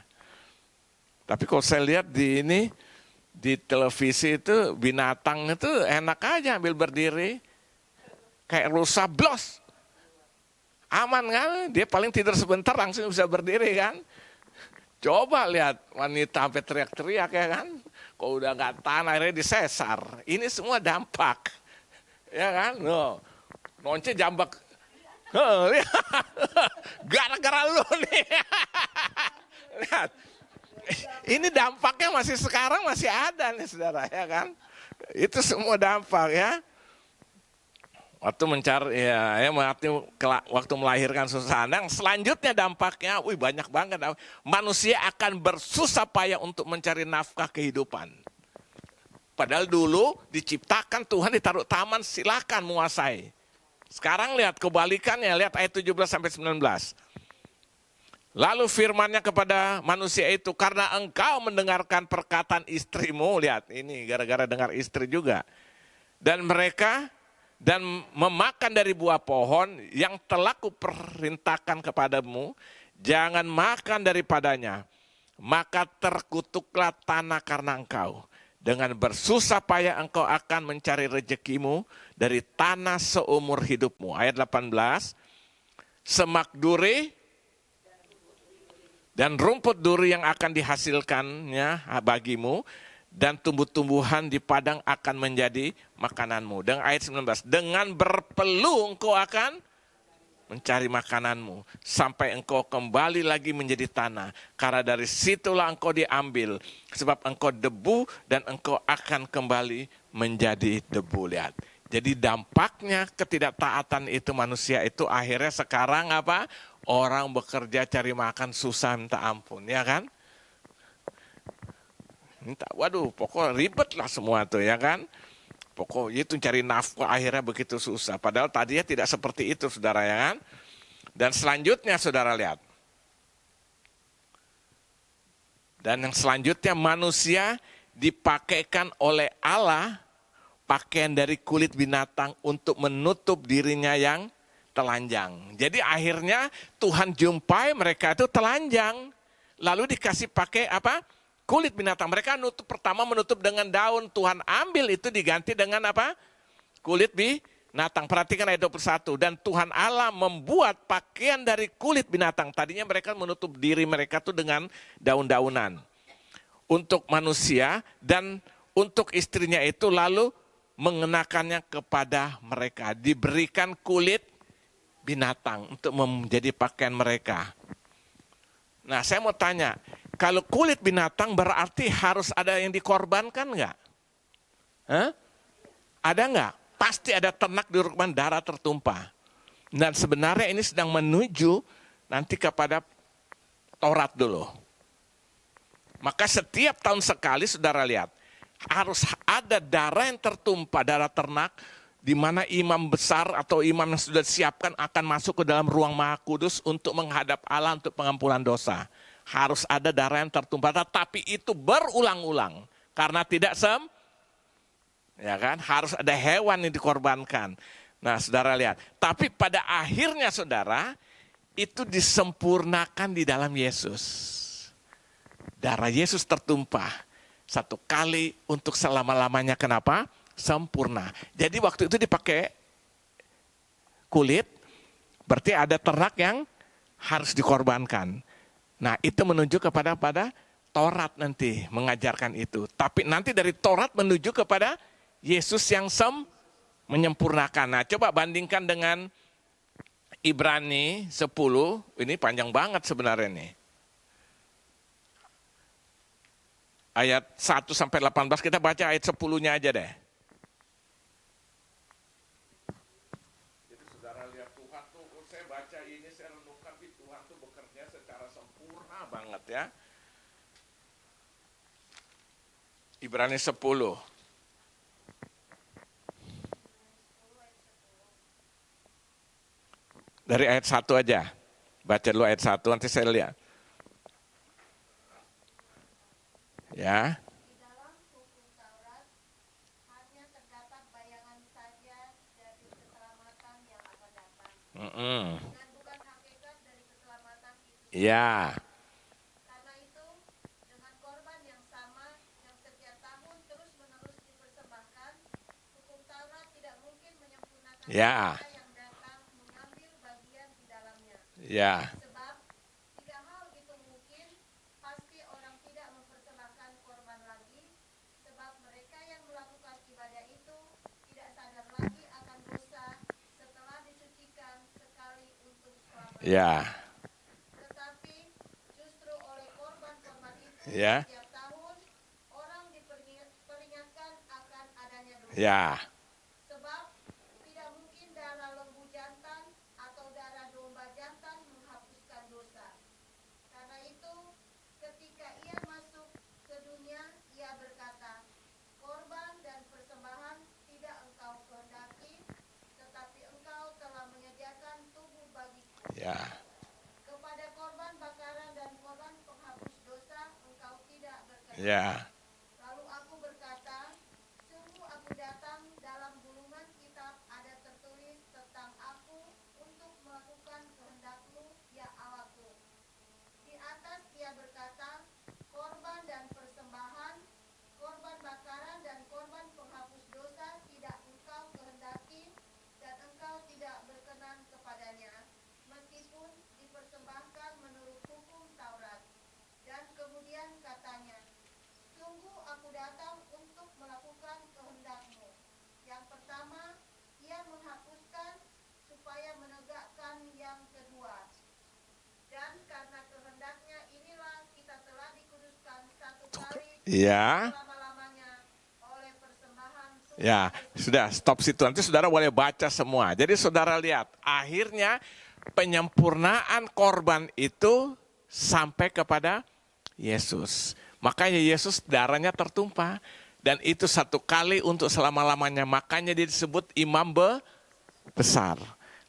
Tapi kalau saya lihat di televisi itu binatang itu enak aja ambil berdiri. Kayak rusa blos. Aman kan? Dia paling tidur sebentar langsung bisa berdiri kan? Coba lihat wanita sampai teriak-teriak ya kan? Kalau udah nggak tahan akhirnya disesar. Ini semua dampak. Ya kan? No. Nonce jambak. Gara-gara lu nih. Lihat. Ini dampaknya masih sekarang masih ada nih saudara ya kan. Itu semua dampak ya. Waktu mencari waktu melahirkan susah. Yang selanjutnya dampaknya, banyak banget. Manusia akan bersusah payah untuk mencari nafkah kehidupan. Padahal dulu diciptakan Tuhan ditaruh taman silakan menguasai. Sekarang lihat kebalikannya, lihat ayat 17 sampai 19. Lalu firman-Nya kepada manusia itu, karena engkau mendengarkan perkataan istrimu, lihat ini gara-gara dengar istri juga. Dan memakan dari buah pohon yang telah kuperintahkan kepadamu, jangan makan daripadanya. Maka terkutuklah tanah karena engkau. Dengan bersusah payah engkau akan mencari rezekimu dari tanah seumur hidupmu. Ayat 18, semak duri dan rumput duri yang akan dihasilkannya bagimu, dan tumbuh-tumbuhan di padang akan menjadi makananmu. Dan ayat 19, dengan berpeluh engkau akan mencari makananmu, sampai engkau kembali lagi menjadi tanah. Karena dari situlah engkau diambil, sebab engkau debu dan engkau akan kembali menjadi debu. Lihat. Jadi dampaknya ketidaktaatan itu manusia itu akhirnya sekarang apa? Orang bekerja cari makan susah minta ampun, ya kan? Waduh, pokoknya ribet lah semua tuh ya kan. Pokoknya itu cari nafkah akhirnya begitu susah. Padahal tadinya tidak seperti itu saudara ya kan. Dan selanjutnya saudara lihat. Dan yang selanjutnya manusia dipakaikan oleh Allah pakaian dari kulit binatang untuk menutup dirinya yang telanjang. Jadi akhirnya Tuhan jumpai mereka itu telanjang. Lalu dikasih pakai apa? Kulit binatang. Mereka pertama menutup dengan daun. Tuhan ambil itu diganti dengan apa? Kulit binatang. Perhatikan ayat 21. Dan Tuhan Allah membuat pakaian dari kulit binatang. Tadinya mereka menutup diri mereka tuh dengan daun-daunan. Untuk manusia dan untuk istrinya itu lalu mengenakannya kepada mereka. Diberikan kulit binatang untuk menjadi pakaian mereka. Nah saya mau tanya. Kalau kulit binatang berarti harus ada yang dikorbankan enggak? Ada enggak? Pasti ada ternak dikorban, darah tertumpah. Dan sebenarnya ini sedang menuju nanti kepada Taurat dulu. Maka setiap tahun sekali saudara lihat, harus ada darah yang tertumpah, darah ternak, di mana imam besar atau imam yang sudah disiapkan akan masuk ke dalam ruang Maha Kudus untuk menghadap Allah untuk pengampunan dosa. Harus ada darah yang tertumpah, tapi itu berulang-ulang karena tidak ya kan, harus ada hewan yang dikorbankan. Nah, saudara lihat, tapi pada akhirnya saudara, itu disempurnakan di dalam Yesus. Darah Yesus tertumpah satu kali untuk selama-lamanya. Kenapa? Sempurna. Jadi waktu itu dipakai kulit, berarti ada ternak yang harus dikorbankan. Nah, itu menunjuk kepada Taurat nanti mengajarkan itu. Tapi nanti dari Taurat menuju kepada Yesus yang menyempurnakan. Nah, coba bandingkan dengan Ibrani 10, ini panjang banget sebenarnya nih. Ayat 1 sampai 18, kita baca ayat 10-nya aja deh. Jadi saudara lihat Tuhan tuh, saya baca ini, saya renungkan, Tuhan tuh bekerja secara sempurna banget ya. Ibrani 10. Dari ayat 1 aja. Baca dulu ayat 1, nanti saya lihat. Ya. Di dalam hukum Taurat hanya terdapat bayangan saja dari keselamatan yang akan datang. Dan bukan hakikat dari keselamatan itu. Ya. Karena itu, dengan korban yang sama yang setiap tahun terus-menerus dipersembahkan, hukum Taurat tidak mungkin menyempurnakan Ya. mereka yang datang mengambil bagian di dalamnya. Ya. Sebab jika hal itu mungkin, pasti orang tidak mempersembahkan korban lagi, sebab mereka yang melakukan ibadah itu tidak sadar lagi akan dosa setelah disucikan sekali untuk selamanya. Ya. Tetapi justru oleh korban-korban itu Ya. setiap tahun orang diperingatkan akan adanya dosa. Ya. Sebab tidak mungkin darah lembu jantan atau darah domba jantan menghapuskan dosa. Karena itu, ketika ia masuk ke dunia, ia berkata, korban dan persembahan tidak engkau kehendaki, tetapi engkau telah menyediakan tubuh bagiku. Ya. Kepada korban bakaran dan korban penghapus dosa engkau tidak berkenan. Ya. Lalu aku berkata, sungguh aku datang, dalam gulungan kitab ada tertulis tentang aku untuk melakukan kehendak-Mu, ya Allahku. Di atas ia berkata, korban dan persembahan, korban bakaran dan korban penghapus dosa tidak engkau kehendaki, dan engkau tidak berkenan kepadanya, meskipun dipersembahkan menurut hukum Taurat. Dan kemudian katanya, sungguh aku datang untuk melakukan kehendak-Mu. Yang pertama, ia menghapuskan supaya menegakkan yang kedua. Dan karena kehendaknya inilah kita telah dikuduskan satu kali Ya. selama-lamanya oleh persembahan tubuh Ya, Kristus. sudah stop situ. Nanti saudara boleh baca semua. Jadi saudara lihat, akhirnya penyempurnaan korban itu sampai kepada Yesus. Makanya Yesus darahnya tertumpah. Dan itu satu kali untuk selama-lamanya. Makanya dia disebut imam besar.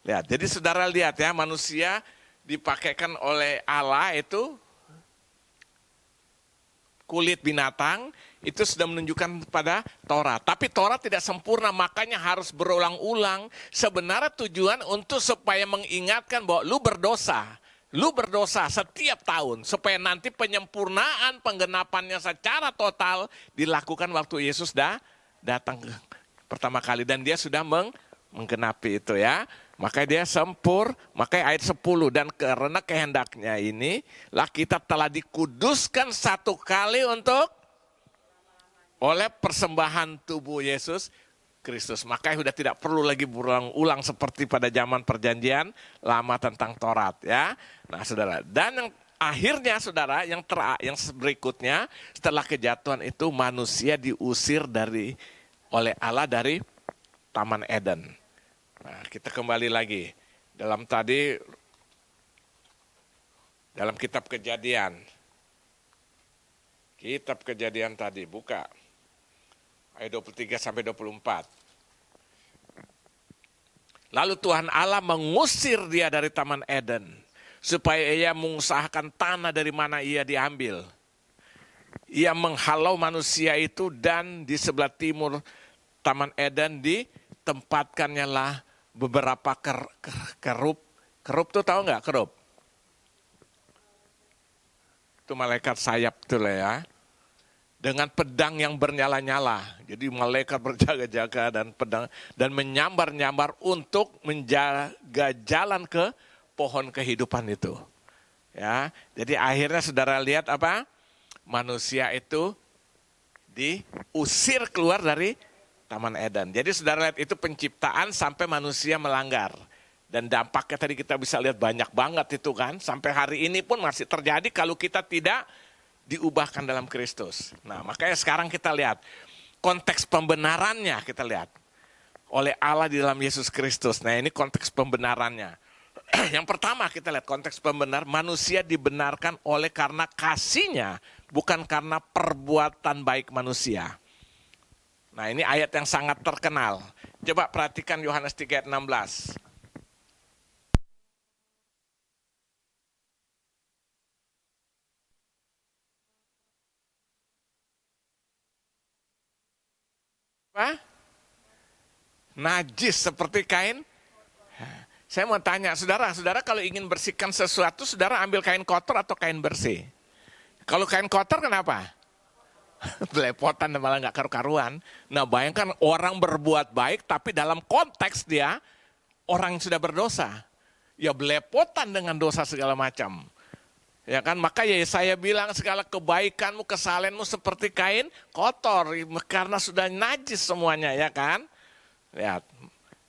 Lihat, jadi saudara lihat ya, manusia dipakaikan oleh Allah itu kulit binatang, itu sudah menunjukkan pada Taurat. Tapi Taurat tidak sempurna, makanya harus berulang-ulang. Sebenarnya tujuan untuk supaya mengingatkan bahwa lu berdosa. Lu berdosa setiap tahun, supaya nanti penyempurnaan penggenapannya secara total dilakukan waktu Yesus datang pertama kali. Dan dia sudah menggenapi itu ya. Makanya dia makanya ayat 10. Dan karena kehendaknya ini, lah kita telah dikuduskan satu kali untuk oleh persembahan tubuh Yesus Kristus. Makanya sudah tidak perlu lagi berulang-ulang seperti pada zaman perjanjian lama tentang Taurat ya. Nah saudara, dan yang akhirnya saudara, yang berikutnya setelah kejatuhan itu manusia diusir oleh Allah dari Taman Eden. Nah, kita kembali lagi dalam kitab Kejadian. Kitab Kejadian tadi buka ayat 23 sampai 24. Lalu Tuhan Allah mengusir dia dari Taman Eden supaya ia mengusahakan tanah dari mana ia diambil. Ia menghalau manusia itu dan di sebelah timur Taman Eden ditempatkannya lah beberapa kerub. Kerub tuh tahu nggak kerub? Itu malaikat sayap itu lah ya. Dengan pedang yang bernyala-nyala. Jadi malaikat berjaga-jaga dan pedang dan menyambar-nyambar untuk menjaga jalan ke pohon kehidupan itu. Ya, jadi akhirnya saudara lihat apa? Manusia itu diusir keluar dari Taman Eden. Jadi saudara lihat itu penciptaan sampai manusia melanggar. Dan dampaknya tadi kita bisa lihat banyak banget itu kan. Sampai hari ini pun masih terjadi kalau kita tidak diubahkan dalam Kristus. Nah, makanya sekarang kita lihat konteks pembenarannya kita lihat oleh Allah di dalam Yesus Kristus. Nah, ini konteks pembenarannya. Yang pertama kita lihat konteks pembenar, manusia dibenarkan oleh karena kasihnya, bukan karena perbuatan baik manusia. Nah, ini ayat yang sangat terkenal. Coba perhatikan Yohanes 3 ayat 16. Najis seperti kain. Saya mau tanya, saudara kalau ingin bersihkan sesuatu, saudara ambil kain kotor atau kain bersih? Kalau kain kotor kenapa? Belepotan dan malah gak karu-karuan. Nah, bayangkan orang berbuat baik, tapi dalam konteks dia, orang yang sudah berdosa. Ya belepotan dengan dosa segala macam. Ya kan, maka Yesaya bilang segala kebaikanmu, kesalehanmu seperti kain kotor karena sudah najis semuanya, ya kan? Lihat.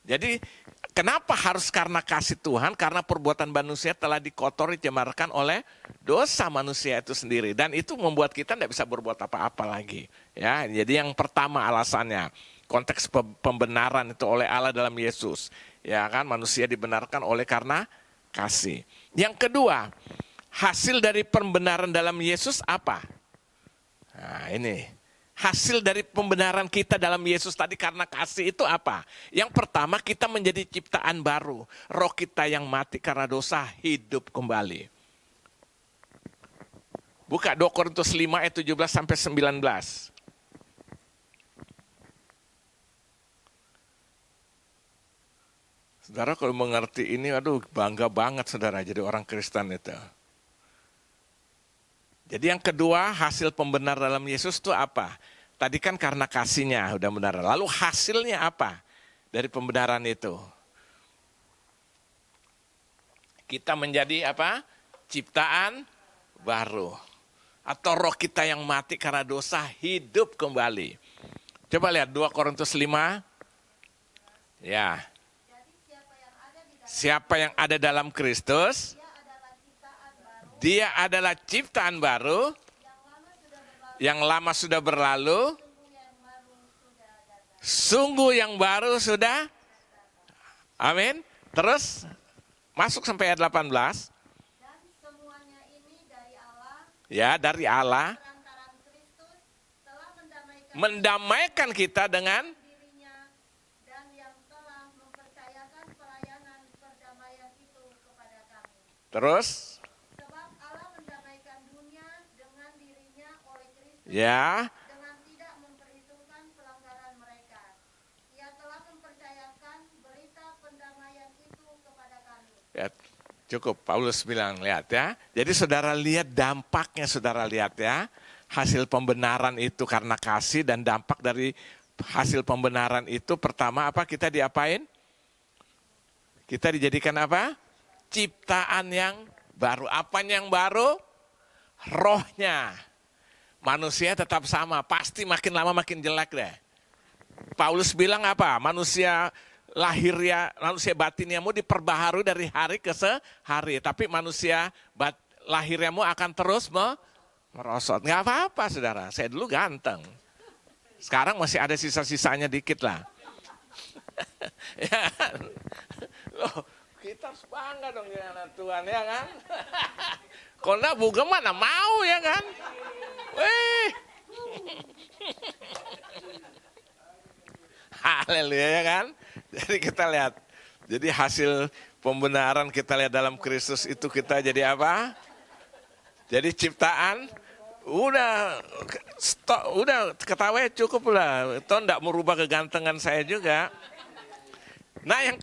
Jadi kenapa harus karena kasih Tuhan? Karena perbuatan manusia telah dikotori, cemarkan oleh dosa manusia itu sendiri, dan itu membuat kita tidak bisa berbuat apa-apa lagi. Ya, jadi yang pertama alasannya konteks pembenaran itu oleh Allah dalam Yesus. Ya kan, manusia dibenarkan oleh karena kasih. Yang kedua, hasil dari pembenaran dalam Yesus apa? Nah, ini hasil dari pembenaran kita dalam Yesus tadi karena kasih itu apa? Yang pertama, kita menjadi ciptaan baru. Roh kita yang mati karena dosa hidup kembali. Buka 2 Korintus 5 ayat 17 sampai 19. Saudara kalau mengerti ini, aduh bangga banget saudara jadi orang Kristen itu. Jadi yang kedua, hasil pembenar dalam Yesus itu apa? Tadi kan karena kasihnya udah benar. Lalu hasilnya apa dari pembenaran itu? Kita menjadi apa? Ciptaan baru. Atau roh kita yang mati karena dosa hidup kembali. Coba lihat 2 Korintus 5. Ya. Siapa yang ada dalam Kristus? Dia adalah ciptaan baru, yang lama sudah berlalu, sungguh yang baru sudah. Amin. Terus masuk sampai ayat 18. Dan semuanya ini dari Allah. Ya, dari Allah. Perantaraan Kristus telah mendamaikan kita dengan dirinya dan yang telah mempercayakan pelayanan perdamaian itu kepada kami. terus ya, dengan tidak memperhitungkan pelanggaran mereka. Ia telah mempercayakan berita pendamaian itu kepada kami. Ya, cukup, Paulus bilang, lihat ya. Jadi saudara lihat dampaknya, saudara lihat ya. Hasil pembenaran itu karena kasih, dan dampak dari hasil pembenaran itu pertama apa? Kita diapain? Kita dijadikan apa? Ciptaan yang baru. Apanya yang baru? Rohnya. Manusia tetap sama, pasti makin lama makin jelek deh. Paulus bilang apa? Manusia lahirnya, manusia batinnya mau diperbaharui dari hari ke hari. Tapi manusia lahirnya akan terus merosot. Nggak apa-apa saudara, saya dulu ganteng. Sekarang masih ada sisa-sisanya dikit lah. Ya kan? Loh, kita harus bangga dong dengan Tuhan, ya kan? Kalau enggak bukan mana mau, ya kan? Haleluya, ya kan? Jadi kita lihat. Jadi hasil pembenaran kita lihat dalam Kristus itu kita jadi apa? Jadi ciptaan udah ketawa cukup lah. Itu enggak merubah kegantengan saya juga. Nah, yang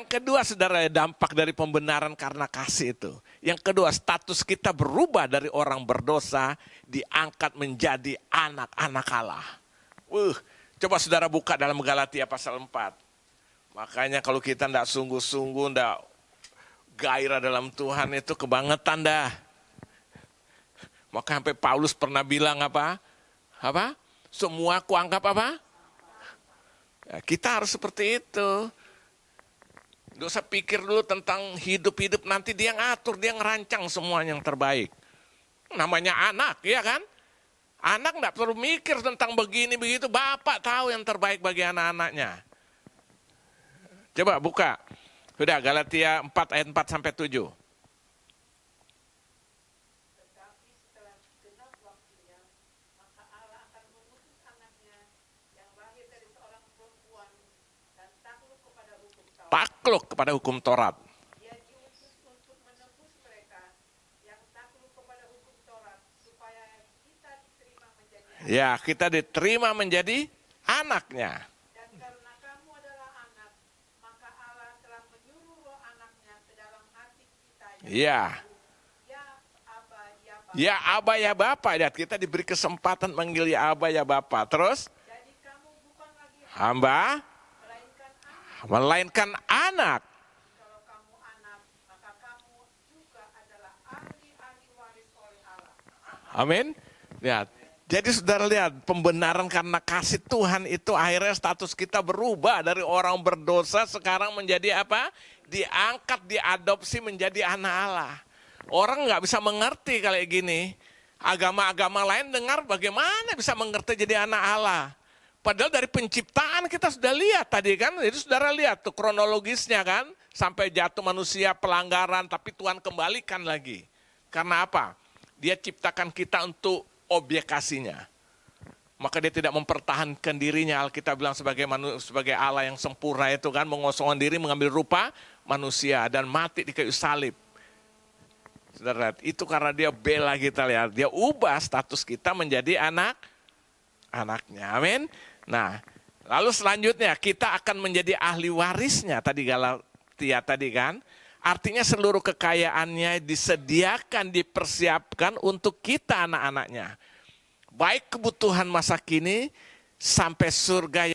kedua saudara, dampak dari pembenaran karena kasih itu. Yang kedua, status kita berubah dari orang berdosa, diangkat menjadi anak-anak Allah. Coba saudara buka dalam Galatia pasal 4. Makanya kalau kita tidak sungguh-sungguh, tidak gairah dalam Tuhan, itu kebangetan dah. Maka sampai Paulus pernah bilang apa? Semua kuanggap apa? Ya, kita harus seperti itu. Gak usah pikir dulu tentang hidup-hidup, nanti dia ngatur, dia ngerancang semuanya yang terbaik. Namanya anak, ya kan? Anak gak perlu mikir tentang begini, begitu. Bapak tahu yang terbaik bagi anak-anaknya. Coba buka. Sudah, Galatia 4 ayat 4 sampai 7. Tetapi setelah genap waktunya, maka Allah akan mengutus anaknya yang lahir dari seorang perempuan dan takluk kepada hukum Taurat. Takluk kepada hukum Taurat. Dia diutus untuk menebus mereka yang takluk kepada hukum Taurat, supaya kita diterima menjadi anak. Ya, kita diterima menjadi anaknya. Dan karena kamu adalah anak, maka Allah telah menyuruh roh anaknya ke dalam hati kita yang Ya. ya Aba, ya Bapa. Ya Aba ya Bapa, lihat kita diberi kesempatan manggil ya Aba ya Bapa. Terus Jadi kamu bukan lagi hamba, melainkan anak. melainkan anak. Kalau kamu anak, maka kamu juga adalah ahli-ahli waris oleh Allah. Amin. Lihat. Jadi saudara lihat, pembenaran karena kasih Tuhan itu akhirnya status kita berubah dari orang berdosa sekarang menjadi apa? Diangkat, diadopsi menjadi anak Allah. Orang nggak bisa mengerti kayak gini. Agama-agama lain dengar bagaimana bisa mengerti jadi anak Allah. Padahal dari penciptaan kita sudah lihat tadi kan. Jadi saudara lihat tuh kronologisnya kan. Sampai jatuh manusia pelanggaran tapi Tuhan kembalikan lagi. Karena apa? Dia ciptakan kita untuk objek kasihnya. Maka dia tidak mempertahankan dirinya. Alkitab bilang sebagai Allah yang sempurna itu kan. Mengosongkan diri, mengambil rupa manusia dan mati di kayu salib. Saudara, itu karena dia bela kita, lihat. Dia ubah status kita menjadi anaknya. Amin. Nah, lalu selanjutnya kita akan menjadi ahli warisnya. Tadi Galatia tadi kan. Artinya seluruh kekayaannya disediakan, dipersiapkan untuk kita anak-anaknya. Baik kebutuhan masa kini sampai surga.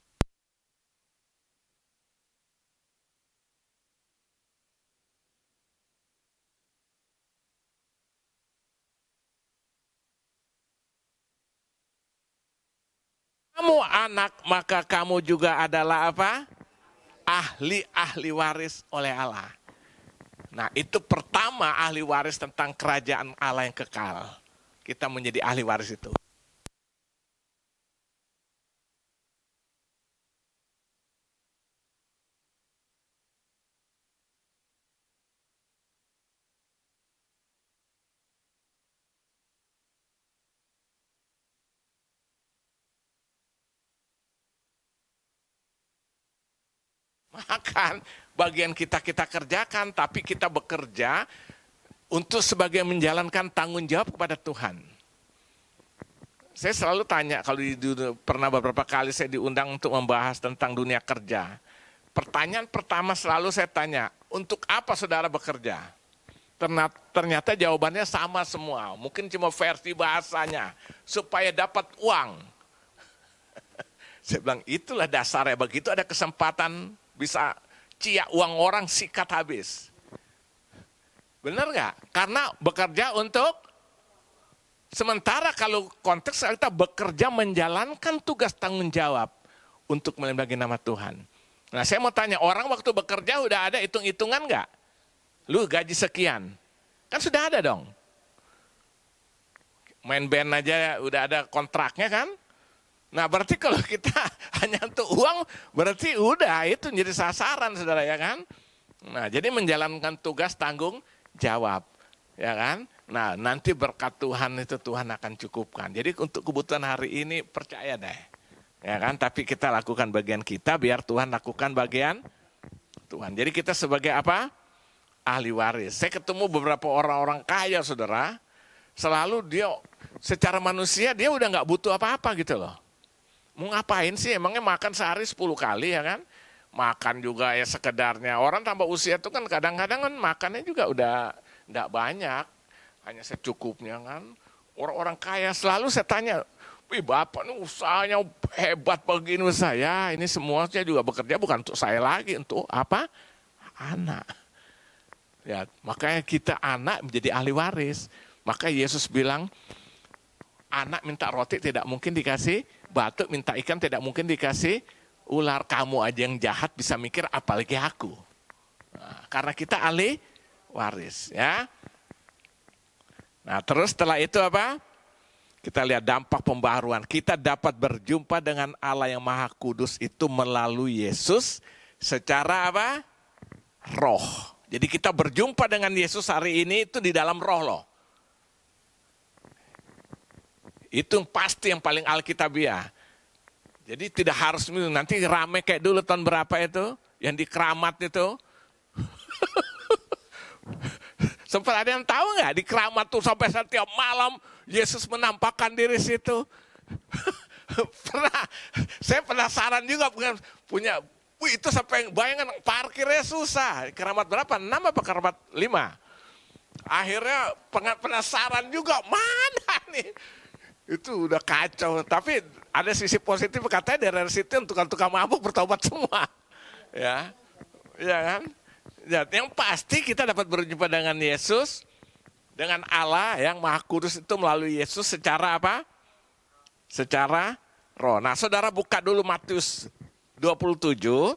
Kamu anak, maka kamu juga adalah apa? Ahli waris oleh Allah. Nah itu pertama ahli waris tentang kerajaan Allah yang kekal. Kita menjadi ahli waris itu. Makan bagian kita kerjakan, tapi kita bekerja untuk sebagai menjalankan tanggung jawab kepada Tuhan. Saya selalu tanya, kalau pernah beberapa kali saya diundang untuk membahas tentang dunia kerja. Pertanyaan pertama selalu saya tanya, untuk apa saudara bekerja? Ternyata jawabannya sama semua, mungkin cuma versi bahasanya, supaya dapat uang. Saya bilang, itulah dasarnya, begitu ada kesempatan bisa ciak uang orang sikat habis. Benar nggak? Karena bekerja untuk, sementara kalau konteks kita bekerja menjalankan tugas tanggung jawab untuk melindungi nama Tuhan. Nah saya mau tanya, orang waktu bekerja udah ada hitung-hitungan nggak? Lu gaji sekian, kan sudah ada dong. Main band aja udah ada kontraknya kan? Nah berarti kalau kita hanya untuk uang, berarti udah itu jadi sasaran saudara ya kan. Nah jadi menjalankan tugas tanggung jawab ya kan. Nah nanti berkat Tuhan itu Tuhan akan cukupkan. Jadi untuk kebutuhan hari ini percaya deh. Ya kan, tapi kita lakukan bagian kita biar Tuhan lakukan bagian Tuhan. Jadi kita sebagai apa? Ahli waris. Saya ketemu beberapa orang-orang kaya saudara. Selalu dia secara manusia dia udah gak butuh apa-apa gitu loh. Mau ngapain sih, emangnya makan sehari 10 kali ya kan? Makan juga ya sekedarnya. Orang tambah usia itu kan kadang-kadang kan makannya juga udah Tidak banyak, hanya secukupnya kan. Orang-orang kaya selalu saya tanya, wih Bapak ini usahanya hebat begini saya. Ini semuanya juga bekerja bukan untuk saya lagi, untuk apa? Anak. Ya, makanya kita anak menjadi ahli waris. Maka Yesus bilang, anak minta roti tidak mungkin dikasih batu, minta ikan tidak mungkin dikasih ular. Kamu aja yang jahat bisa mikir, apalagi aku. Nah, karena kita ahli waris, ya. Nah, terus setelah itu apa? Kita lihat dampak pembaharuan. Kita dapat berjumpa dengan Allah yang Maha Kudus itu melalui Yesus secara apa? Roh. Jadi kita berjumpa dengan Yesus hari ini itu di dalam roh loh. Itu pasti yang paling alkitabiah. Jadi tidak harus nanti rame kayak dulu tahun berapa itu, yang di Keramat itu. Sempat ada yang tahu nggak di Keramat tuh sampai setiap malam Yesus menampakkan diri situ. Saya penasaran juga punya itu sampai bayangan parkirnya susah. Keramat berapa? 6 apa Keramat 5? Akhirnya penasaran juga mana nih. Itu udah kacau. Tapi ada sisi positif katanya dari situ tukang-tukang mabuk bertobat semua. Ya, ya kan? Ya, yang pasti kita dapat berjumpa dengan Yesus, dengan Allah yang Maha Kudus itu melalui Yesus secara apa? Secara roh. Nah, saudara buka dulu Matius 27.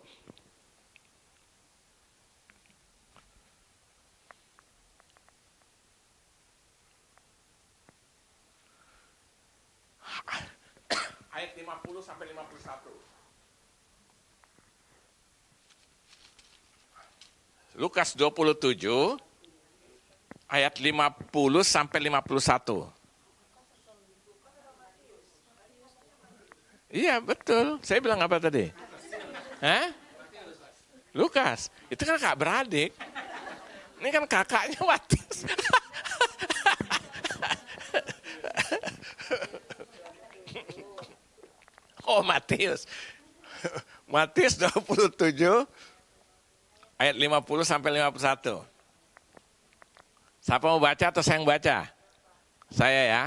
Ayat 50 sampai 51. Lukas 27 ayat 50 sampai 51. Iya betul, saya bilang apa tadi? Hah? Lukas, itu kan kakak beradik. Ini kan kakaknya Matius. Oh Matius. Matius 27 ayat 50 sampai 51. Siapa mau baca atau saya yang baca? Saya ya.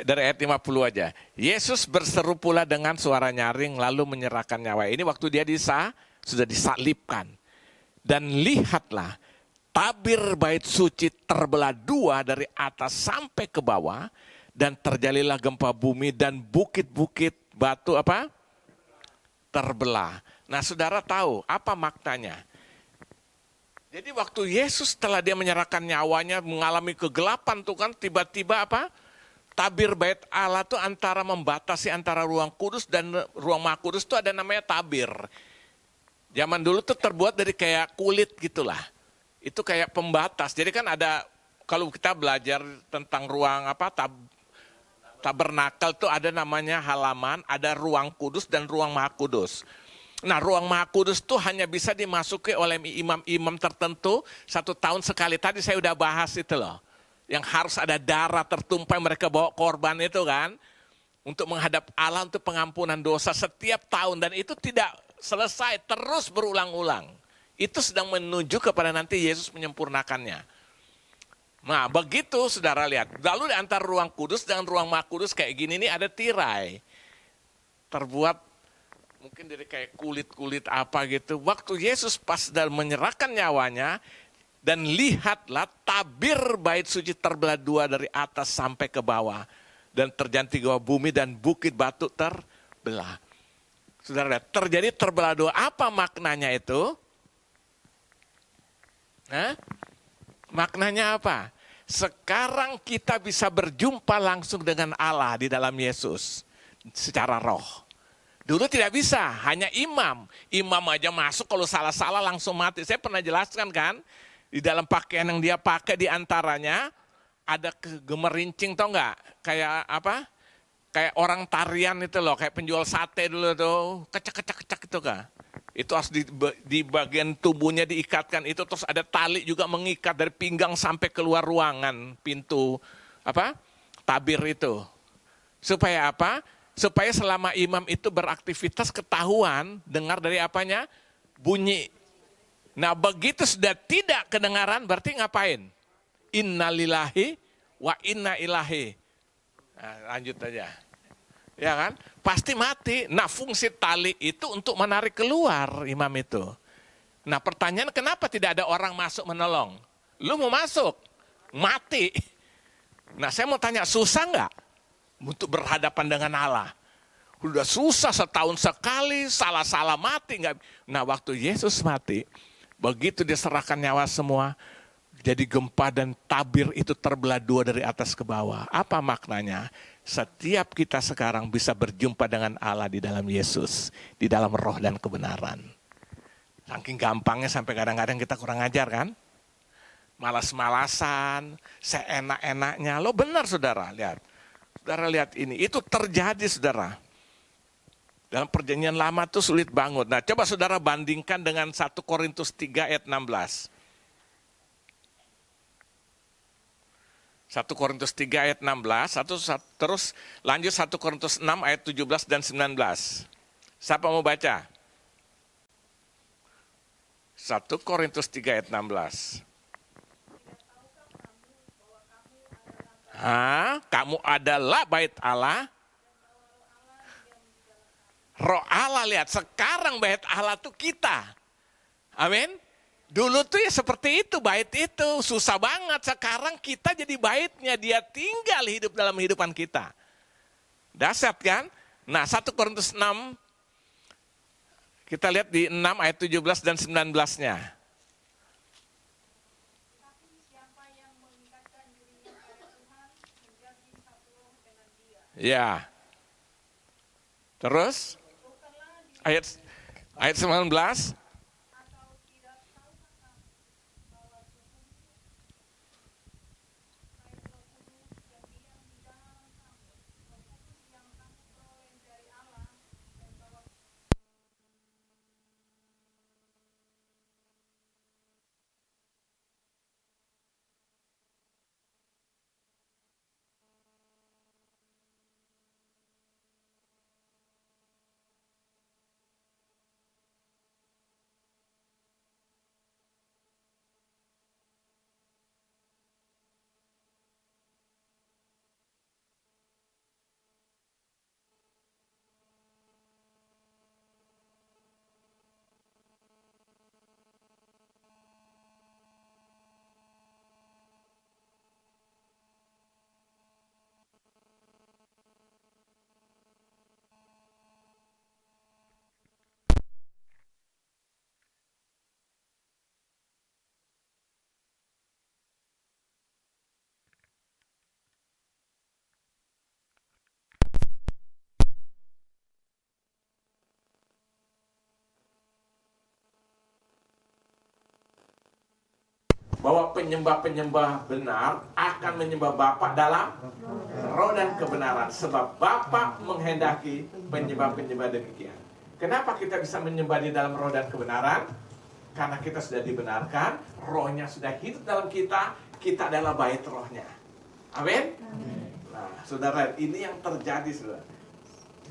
Dari ayat 50 aja. Yesus berseru pula dengan suara nyaring lalu menyerahkan nyawa. Ini waktu dia sudah disalibkan. Dan lihatlah tabir bait suci terbelah dua dari atas sampai ke bawah. Dan terjadilah gempa bumi dan bukit-bukit batu apa? Terbelah. Nah saudara tahu apa maknanya? Jadi waktu Yesus setelah dia menyerahkan nyawanya mengalami kegelapan tuh kan tiba-tiba apa? Tabir bait Allah tuh antara membatasi antara ruang kudus dan ruang maha kudus tuh ada namanya tabir. Zaman dulu tuh terbuat dari kayak kulit gitulah. Itu kayak pembatas. Jadi kan ada kalau kita belajar tentang ruang apa tabernakel tuh ada namanya halaman, ada ruang kudus dan ruang maha kudus. Nah ruang maha kudus tuh hanya bisa dimasuki oleh imam-imam tertentu 1 tahun sekali. Tadi saya udah bahas itu loh. Yang harus ada darah tertumpah mereka bawa korban itu kan. Untuk menghadap Allah untuk pengampunan dosa setiap tahun. Dan itu tidak selesai, terus berulang-ulang. Itu sedang menuju kepada nanti Yesus menyempurnakannya. Nah begitu saudara lihat. Lalu di antara ruang kudus dengan ruang maha kudus kayak gini nih ada tirai. Terbuat mungkin dari kayak kulit-kulit apa gitu. Waktu Yesus pas dan menyerahkan nyawanya. Dan lihatlah tabir bait suci terbelah dua dari atas sampai ke bawah. Dan terjadi gempa bumi dan bukit batu terbelah. Saudara lihat, terjadi terbelah dua. Apa maknanya itu? Hah? Maknanya apa? Sekarang kita bisa berjumpa langsung dengan Allah di dalam Yesus. Secara roh. Dulu tidak bisa, hanya imam. Imam aja masuk kalau salah-salah langsung mati. Saya pernah jelaskan kan, di dalam pakaian yang dia pakai di antaranya ada gemerincing tau nggak? Kayak apa? Kayak orang tarian itu loh, kayak penjual sate dulu tuh, kecak-kecak itu kan. Itu harus di bagian tubuhnya diikatkan itu, terus ada tali juga mengikat dari pinggang sampai keluar ruangan pintu apa? Tabir itu. Supaya apa? Supaya selama imam itu beraktivitas ketahuan, dengar dari apanya? Bunyi Nah begitu sudah tidak kedengaran berarti ngapain? Innalillahi wa inna ilahi. Nah, lanjut aja. Ya kan? Pasti mati. Nah fungsi tali itu untuk menarik keluar imam itu. Nah pertanyaan kenapa tidak ada orang masuk menolong? Lu mau masuk, mati. Nah saya mau tanya, susah nggak untuk berhadapan dengan Allah? Udah susah setahun sekali, salah-salah mati. Nggak. Nah waktu Yesus mati, begitu diserahkan nyawa semua, jadi gempa dan tabir itu terbelah dua dari atas ke bawah. Apa maknanya? Setiap kita sekarang bisa berjumpa dengan Allah di dalam Yesus, di dalam roh dan kebenaran. Saking gampangnya sampai kadang-kadang kita kurang ajar kan? Malas-malasan, seenak-enaknya. Lo benar saudara, lihat. Saudara lihat ini, itu terjadi saudara. Dalam perjanjian lama itu sulit banget. Nah coba saudara bandingkan dengan 1 Korintus 3 ayat 16. 1 Korintus 3 ayat 16, terus lanjut 1 Korintus 6 ayat 17 dan 19. Siapa mau baca? 1 Korintus 3 ayat 16. Kamu adalah bait Allah. Roh Allah, lihat sekarang bait Allah itu kita. Amin. Dulu tuh ya seperti itu, bait itu susah banget. Sekarang kita jadi baitnya, dia tinggal hidup dalam kehidupan kita. Dahsyat kan? Nah 1 Korintus 6, kita lihat di 6 ayat 17 dan 19-nya. Tetapi siapa yang mengikatkan dirinya pada Tuhan menjadi satu roh dengan Dia. Ya. Terus ayat 19. Atau tidak tahukah kamu bahwa tubuh baik Roh Kudus yang diam di dalam kamu, Roh Kudus yang kamu peroleh dari Allah, dan bahwa Bahwa penyembah-penyembah benar akan menyembah Bapa dalam roh dan kebenaran. Sebab Bapa menghendaki penyembah-penyembah demikian. Kenapa kita bisa menyembah di dalam roh dan kebenaran? Karena kita sudah dibenarkan, rohnya sudah hidup dalam kita, kita adalah bait rohnya. Amin? Nah, saudara, ini yang terjadi, saudara.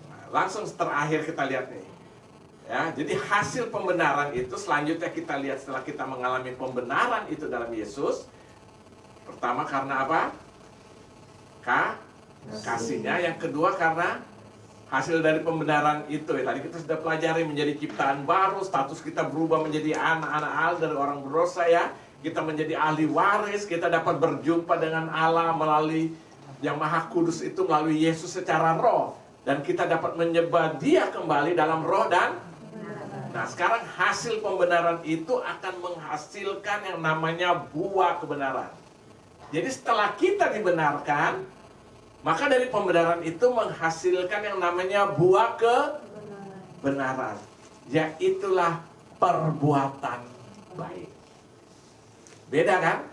Nah, langsung terakhir kita lihat nih. Ya, jadi hasil pembenaran itu selanjutnya kita lihat setelah kita mengalami pembenaran itu dalam Yesus. Pertama karena apa? Kasihnya. Yang kedua karena hasil dari pembenaran itu. Ya, tadi kita sudah pelajari menjadi ciptaan baru, status kita berubah menjadi anak-anak Allah dari orang berdosa ya. Kita menjadi ahli waris, kita dapat berjumpa dengan Allah melalui yang Maha Kudus itu melalui Yesus secara roh. Dan kita dapat menyembah Dia kembali dalam roh dan nah sekarang hasil pembenaran itu akan menghasilkan yang namanya buah kebenaran. Jadi setelah kita dibenarkan, maka dari pembenaran itu menghasilkan yang namanya buah kebenaran. Yaitulah perbuatan baik. Beda kan?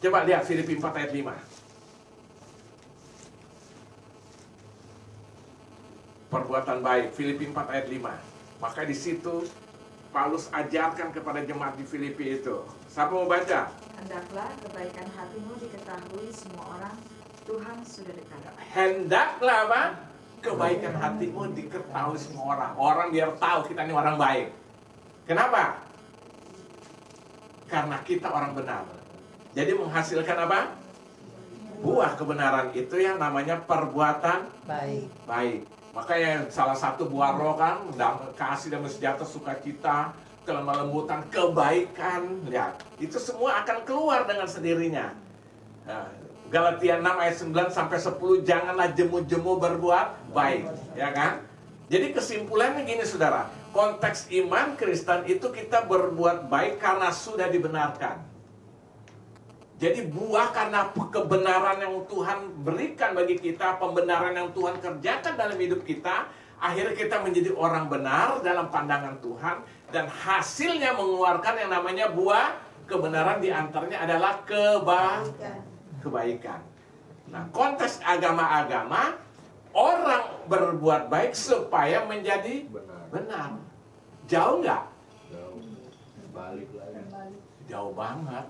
Coba lihat Filipi 4 ayat 5. Perbuatan baik, Filipi 4 ayat 5. Maka di situ Paulus ajarkan kepada jemaat di Filipi itu. Siapa mau baca? Hendaklah kebaikan hatimu diketahui semua orang, Tuhan sudah dekat. Hendaklah apa? Kebaikan hatimu diketahui semua orang. Orang biar tahu kita ini orang baik. Kenapa? karena kita orang benar. Jadi menghasilkan apa? Buah kebenaran itu yang namanya perbuatan baik. Makanya salah satu buah roh kan, kasih, damai sejahtera, sukacita, kelemah lembutan, kebaikan. Lihat, itu semua akan keluar dengan sendirinya. Nah, Galatia 6 ayat 9 sampai 10, janganlah jemu-jemu berbuat baik, ya kan? Jadi kesimpulannya gini saudara, konteks iman Kristen itu kita berbuat baik karena sudah dibenarkan. Jadi buah karena kebenaran yang Tuhan berikan bagi kita, pembenaran yang Tuhan kerjakan dalam hidup kita, akhirnya kita menjadi orang benar dalam pandangan Tuhan, dan hasilnya mengeluarkan yang namanya buah kebenaran, diantaranya adalah kebaikan. Nah, konteks agama-agama, orang berbuat baik supaya menjadi benar. Jauh nggak? Jauh. Balik lagi. Jauh banget.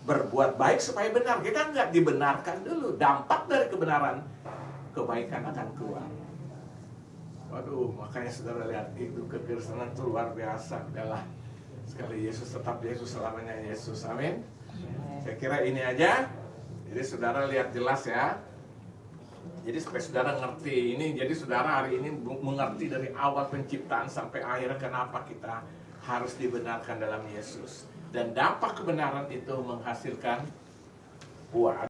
Berbuat baik supaya benar. Kita nggak dibenarkan dulu. Dampak dari kebenaran, kebaikan akan keluar. Waduh, makanya saudara lihat, itu kekristenan itu luar biasa. Udahlah, sekali Yesus tetap Yesus, selamanya Yesus. Amin. Saya kira ini aja. Jadi saudara lihat jelas ya. Jadi supaya saudara ngerti ini. Jadi saudara hari ini mengerti dari awal penciptaan sampai akhir kenapa kita harus dibenarkan dalam Yesus. Dan dampak kebenaran itu menghasilkan buah.